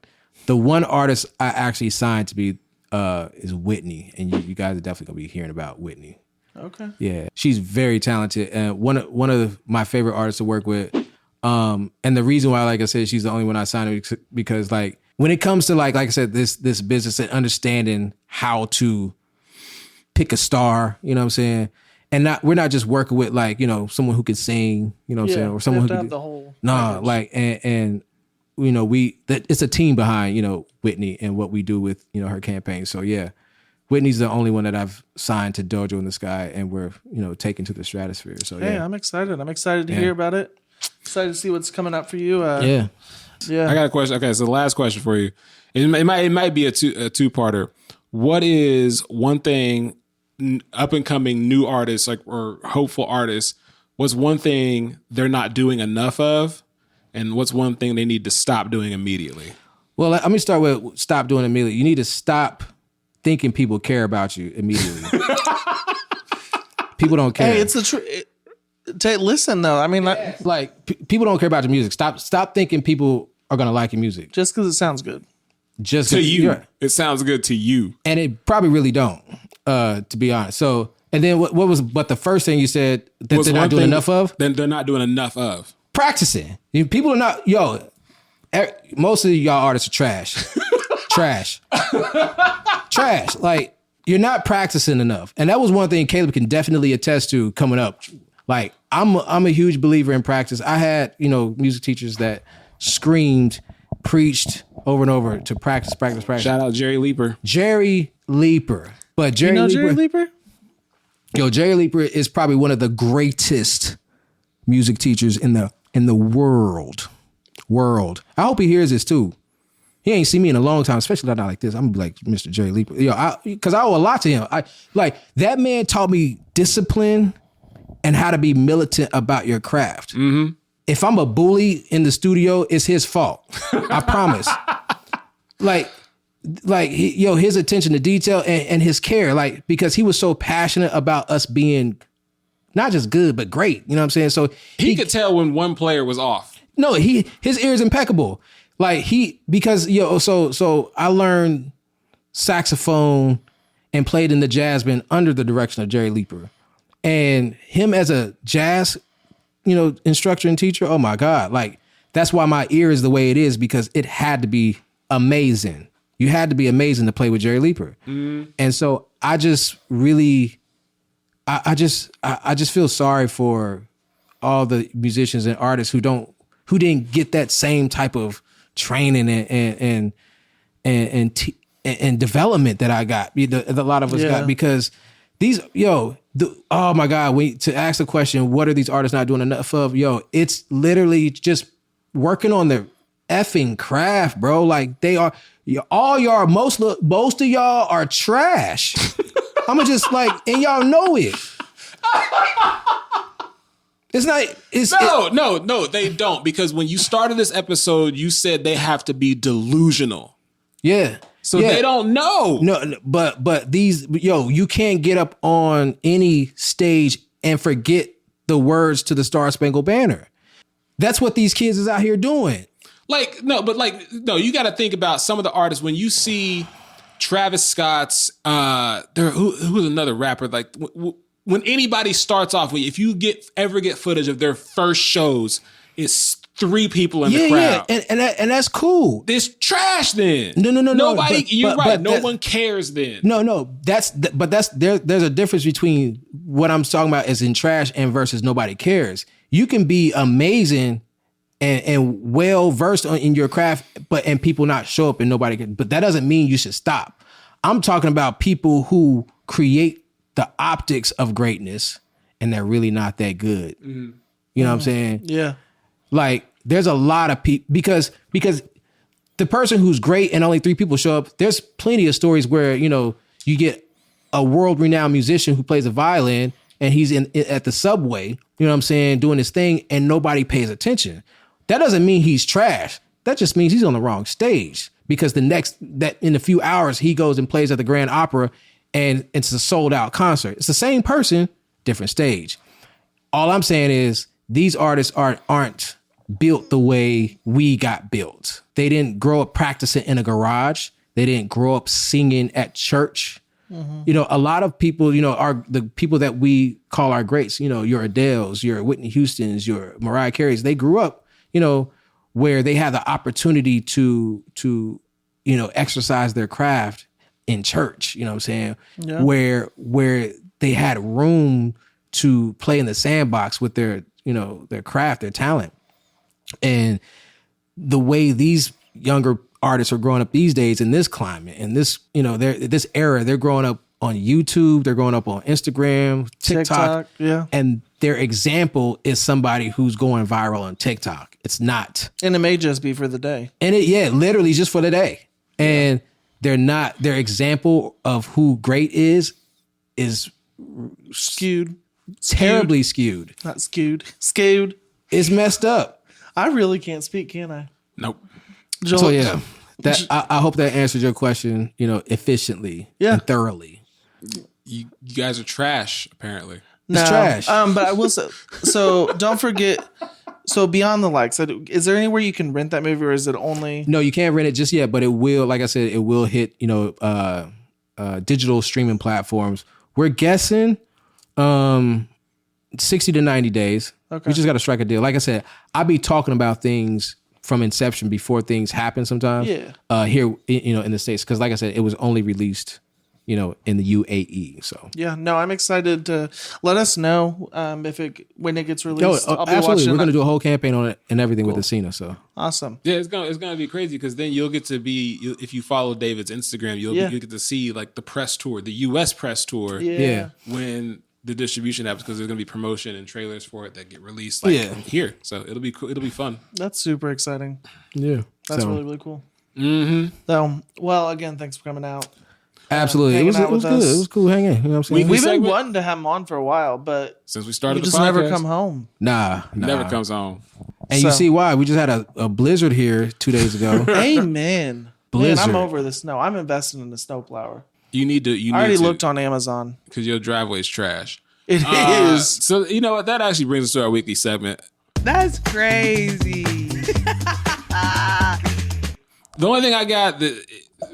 the one artist I actually signed to be is Whitney. And you guys are definitely going to be hearing about Whitney.
Okay.
Yeah, she's very talented, and one of my favorite artists to work with. And the reason why, like I said, she's the only one I signed her, because like when it comes to like I said, this business and understanding how to pick a star, you know what I'm saying, and we're not just working with like someone who can sing, you know what I'm saying, or someone who can
have the whole
package. Like and it's a team behind Whitney and what we do with her campaign. So yeah. Whitney's the only one that I've signed to Dojo in the Sky, and we're taken to the stratosphere. So
hey, I'm excited. I'm excited to hear about it. Excited to see what's coming up for you.
Yeah.
I got a question. Okay, so the last question for you. It might be a two-parter. What is one thing up and coming new artists or hopeful artists? What's one thing they're not doing enough of, and what's one thing they need to stop doing immediately? Well,
let me start with stop doing immediately. You need to stop thinking people care about you immediately. People don't care.
Hey, it's the truth. Listen though, I mean,
people don't care about your music. Stop thinking people are gonna like your music
just because it sounds good.
Just
to you, it sounds good to you,
and it probably really don't. To be honest. So, and then what was? But the first thing you said that they're not doing enough of.
Then they're not doing enough of
practicing. People are not. Most of y'all artists are trash. Trash. Like, you're not practicing enough. And that was one thing Caleb can definitely attest to coming up. Like, I'm a huge believer in practice. I had, music teachers that screamed, preached over and over to practice.
Shout out Jerry Leeper.
But
Jerry Leeper?
Yo, Jerry Leeper is probably one of the greatest music teachers in the world. I hope he hears this too. He ain't seen me in a long time, especially not like this. I'm gonna be like Mr. Jerry Leeper. Because I owe a lot to him. That man taught me discipline and how to be militant about your craft.
Mm-hmm.
If I'm a bully in the studio, it's his fault. I promise. His attention to detail and his care, because he was so passionate about us being not just good, but great. You know what I'm saying? So
he could tell when one player was off.
No, his ear is impeccable. So I learned saxophone and played in the jazz band under the direction of Jerry Leeper, and him as a jazz, instructor and teacher. Oh my God. That's why my ear is the way it is, because it had to be amazing. You had to be amazing to play with Jerry Leeper.
Mm.
And so I just really, I just feel sorry for all the musicians and artists who didn't get that same type of training and development that I got, a lot of us got, because oh my God, to ask the question, what are these artists not doing enough of? It's literally just working on their effing craft, bro. Like they are all y'all. Most of y'all are trash. I'ma just like, and y'all know it. It's not.
No, they don't. Because when you started this episode, you said they have to be delusional.
Yeah.
So they don't know.
No, but these, you can't get up on any stage and forget the words to the Star Spangled Banner. That's what these kids is out here doing.
No, you got to think about some of the artists. When you see Travis Scott's, who's another rapper, like when anybody starts off with, if you ever get footage of their first shows, it's 3 people in the crowd.
Yeah, and that's cool.
It's trash then.
No.
Nobody, you're right. No one cares then.
No. There's a difference between what I'm talking about is in trash and versus nobody cares. You can be amazing and well versed in your craft, and people not show up and nobody can. But that doesn't mean you should stop. I'm talking about people who create the optics of greatness and they're really not that good. Mm-hmm. You know what I'm saying?
Yeah.
Like there's a lot of people because the person who's great and only 3 people show up. There's plenty of stories where you get a world renowned musician who plays a violin and he's at the subway. You know what I'm saying, doing his thing, and nobody pays attention. That doesn't mean he's trash. That just means he's on the wrong stage, because in a few hours he goes and plays at the Grand Opera and it's a sold out concert. It's the same person, different stage. All I'm saying is these artists aren't built the way we got built. They didn't grow up practicing in a garage. They didn't grow up singing at church. Mm-hmm. A lot of people, are the people that we call our greats, your Adeles, your Whitney Houstons, your Mariah Careys. They grew up, where they had the opportunity to exercise their craft in church, you know what I'm saying? Yeah. Where they had room to play in the sandbox with their craft, their talent. And the way these younger artists are growing up these days in this climate, in this, this era, they're growing up on YouTube, they're growing up on Instagram, TikTok, yeah. And their example is somebody who's going viral on TikTok. It's not.
And it may just be for the day.
And literally just for the day. And they're not, their example of who great is
skewed.
Terribly skewed.
Not skewed. Skewed.
It's messed up.
I really can't speak, can I?
Nope.
Joel,
so yeah, I hope that answered your question, efficiently and thoroughly.
You guys are trash, apparently.
It's trash.
But I will say, so don't forget, so Beyond the Likes, is there anywhere you can rent that movie, or is it only?
No, you can't rent it just yet, but it will, like I said, it will hit, digital streaming platforms. We're guessing 60 to 90 days. Okay. We just got to strike a deal. Like I said, I'll be talking about things from inception before things happen sometimes. Yeah. Here, in the States, because like I said, it was only released, in the UAE. So
yeah, no, I'm excited to let us know when it gets released.
I'll be absolutely. We're going to do a whole campaign on it and everything with the Cena. So
awesome.
Yeah, it's gonna be crazy, because then you'll get to be, if you follow David's Instagram, you'll get to see like the press tour, the US press tour.
Yeah.
When the distribution happens, because there's gonna be promotion and trailers for it that get released here. So it'll be cool. It'll be fun.
That's super exciting.
Yeah.
That's really, really cool.
Mm-hmm.
So, well, again, thanks for coming out.
Absolutely. It was good. It was cool hanging. You know what I'm saying?
We've been wanting to have him on for a while, but
since we started,
he just never come home.
Nah.
Never comes home.
And you see why? We just had a blizzard here 2 days ago.
Amen.
Blizzard.
Man, I'm over the snow. I'm investing in the snowplower.
You need to.
I already looked on Amazon,
because your driveway's trash.
It is.
So you know what? That actually brings us to our weekly segment.
That's crazy.
The only thing I got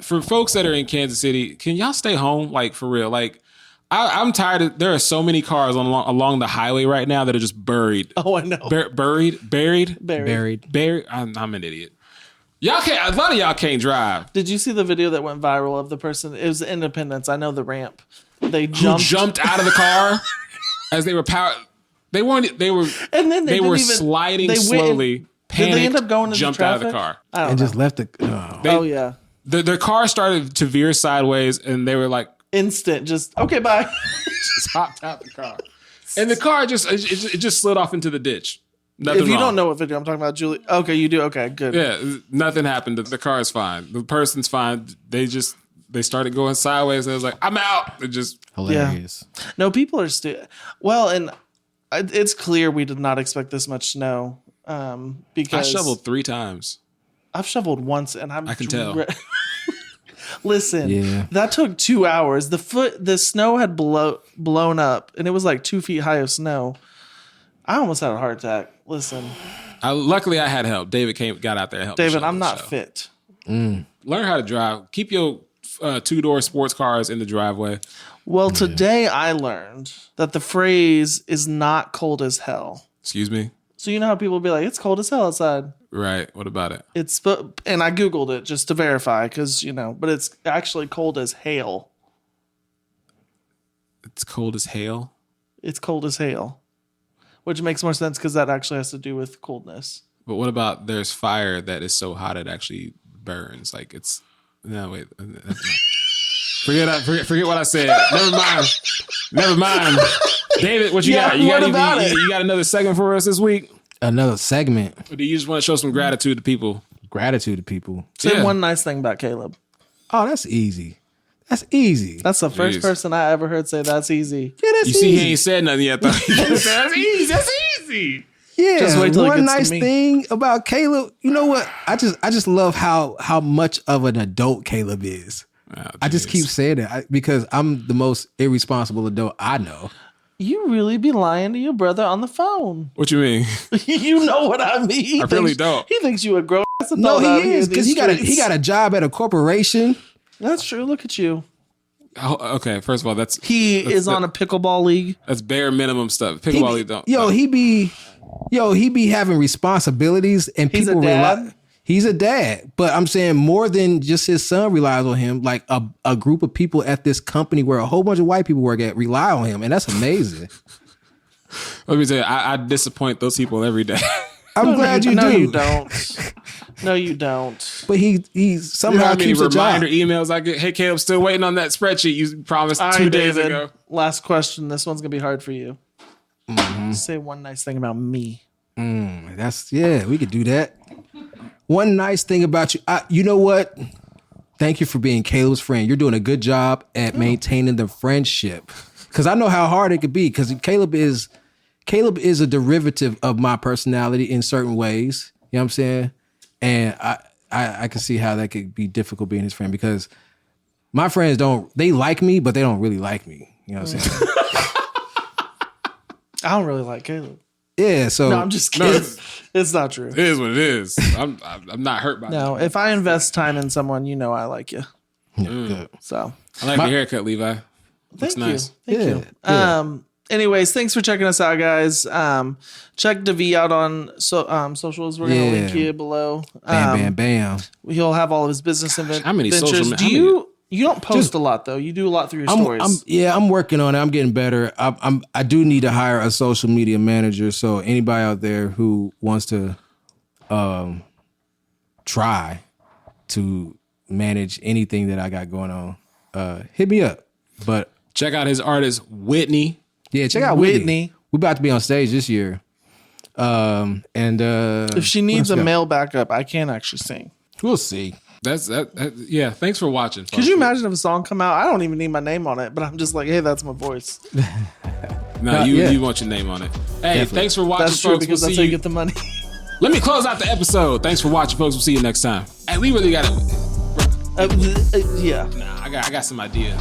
for folks that are in Kansas City, can y'all stay home? Like, for real? Like, I'm tired. There are so many cars along the highway right now that are just buried.
Oh, I know.
Buried.
I'm
an idiot. Y'all can't. A lot of y'all can't drive.
Did you see the video that went viral of the person? It was Independence. I know the ramp. They jumped
out of the car as they were They weren't. They were.
And then
they were sliding slowly. Panicked,
did they end up going into
jumped
traffic?
out of the car
and just left the.
Oh yeah.
Their car started to veer sideways, and they were like
instant. Just okay, bye.
Just hopped out the car, and the car just slid off into the ditch. Nothing
if you
wrong.
don't know what video I'm talking about, Julie. Okay, you do. Okay, good.
Yeah, nothing happened. The car is fine. The person's fine. They started going sideways. And I was like, I'm out. It just
hilarious.
Yeah. No, people are still well, and it's clear we did not expect this much snow. Because
I shoveled 3 times.
I've shoveled once, and I
can tell.
Listen, that took 2 hours. The snow had blown up, and it was like 2 feet high of snow. I almost had a heart attack. Listen,
luckily I had help. David got out there and helped.
David, I'm not fit.
Learn how to drive. Keep your 2-door sports cars in the driveway.
Well, today I learned that the phrase is not cold as hell.
Excuse me?
So you know how people be like, it's cold as hell outside.
Right. What about it?
And I Googled it just to verify because, but it's actually cold as hail.
It's cold as hail?
It's cold as hail. Which makes more sense because that actually has to do with coldness.
But what about there's fire that is so hot it actually burns? Like it's... No, wait. Forget what I said. Never mind. David, what you got? You got another segment for us this week?
Another segment?
Or do you just want to show some gratitude to people?
Gratitude to people.
Say one nice thing about Caleb.
Oh, that's easy. That's easy.
That's the first person I ever heard say that's easy.
Yeah, that's
easy. You see, he ain't said nothing yet, though. That's easy. That's easy.
Yeah,
just wait till
one
it gets
nice
to me.
thing about Caleb. You know what? I just love how much of an adult Caleb is.
Oh,
I just keep saying it because I'm the most irresponsible adult I know.
You really be lying to your brother on the phone.
What you mean?
You know what I mean.
I really don't.
He thinks you a grown ass adult.
No,
out
he
here
is
in
because
these
he got
streets.
a job at a corporation.
That's true. Look at you.
Oh, okay, first of all, that's
on a pickleball league.
That's bare minimum stuff. Pickleball league don't.
He be having responsibilities and
He's
people
a dad?
rely. He's a dad, but I'm saying more than just his son relies on him. Like a group of people at this company where a whole bunch of white people work at rely on him, and that's amazing.
Let me tell you, I disappoint those people every day.
I'm glad you do.
No, you don't. No, you don't.
But he somehow
You know how many
keeps a job.
reminder emails I get? Hey, Caleb, still waiting on that spreadsheet you promised
All
2
right,
days
David.
ago.
Last question. This one's gonna be hard for you.
Mm-hmm.
Say one nice thing about me.
We could do that. One nice thing about you, you know what? Thank you for being Caleb's friend. You're doing a good job at maintaining the friendship. Because I know how hard it could be. Because Caleb is a derivative of my personality in certain ways. You know what I'm saying? And I can see how that could be difficult being his friend because my friends they like me, but they don't really like me. You know what I'm saying?
I don't really like Caleb.
Yeah, so
No, I'm just kidding. It's not true.
It is what it is. I'm not hurt by
No, if I invest time in someone, you know I like you. So
I like your haircut, Levi. Looks
thank
nice.
you. Thank you. Anyways, thanks for checking us out, guys. Check Davi out on socials. We're gonna link you below.
Bam.
He'll have all of his business events.
how many social-
You don't post a lot though. You do a lot through your stories.
I'm working on it. I'm getting better. I do need to hire a social media manager. So anybody out there who wants to try to manage anything that I got going on, hit me up. But
check out his artist Whitney.
Yeah, check out Whitney. We're about to be on stage this year. And
if she needs a male backup, I can actually sing.
We'll see.
That's that. Yeah. Thanks for watching.
Could you imagine if a song come out? I don't even need my name on it, but I'm just like, hey, that's my voice.
No, you want your name on it. Hey,
Definitely.
Thanks for watching,
That's true
folks.
because
We'll
that's
see
how you
you.
get the money.
Let me close out the episode. Thanks for watching, folks. We'll see you next time. Hey, we really got it.
Yeah.
Nah, I got some ideas.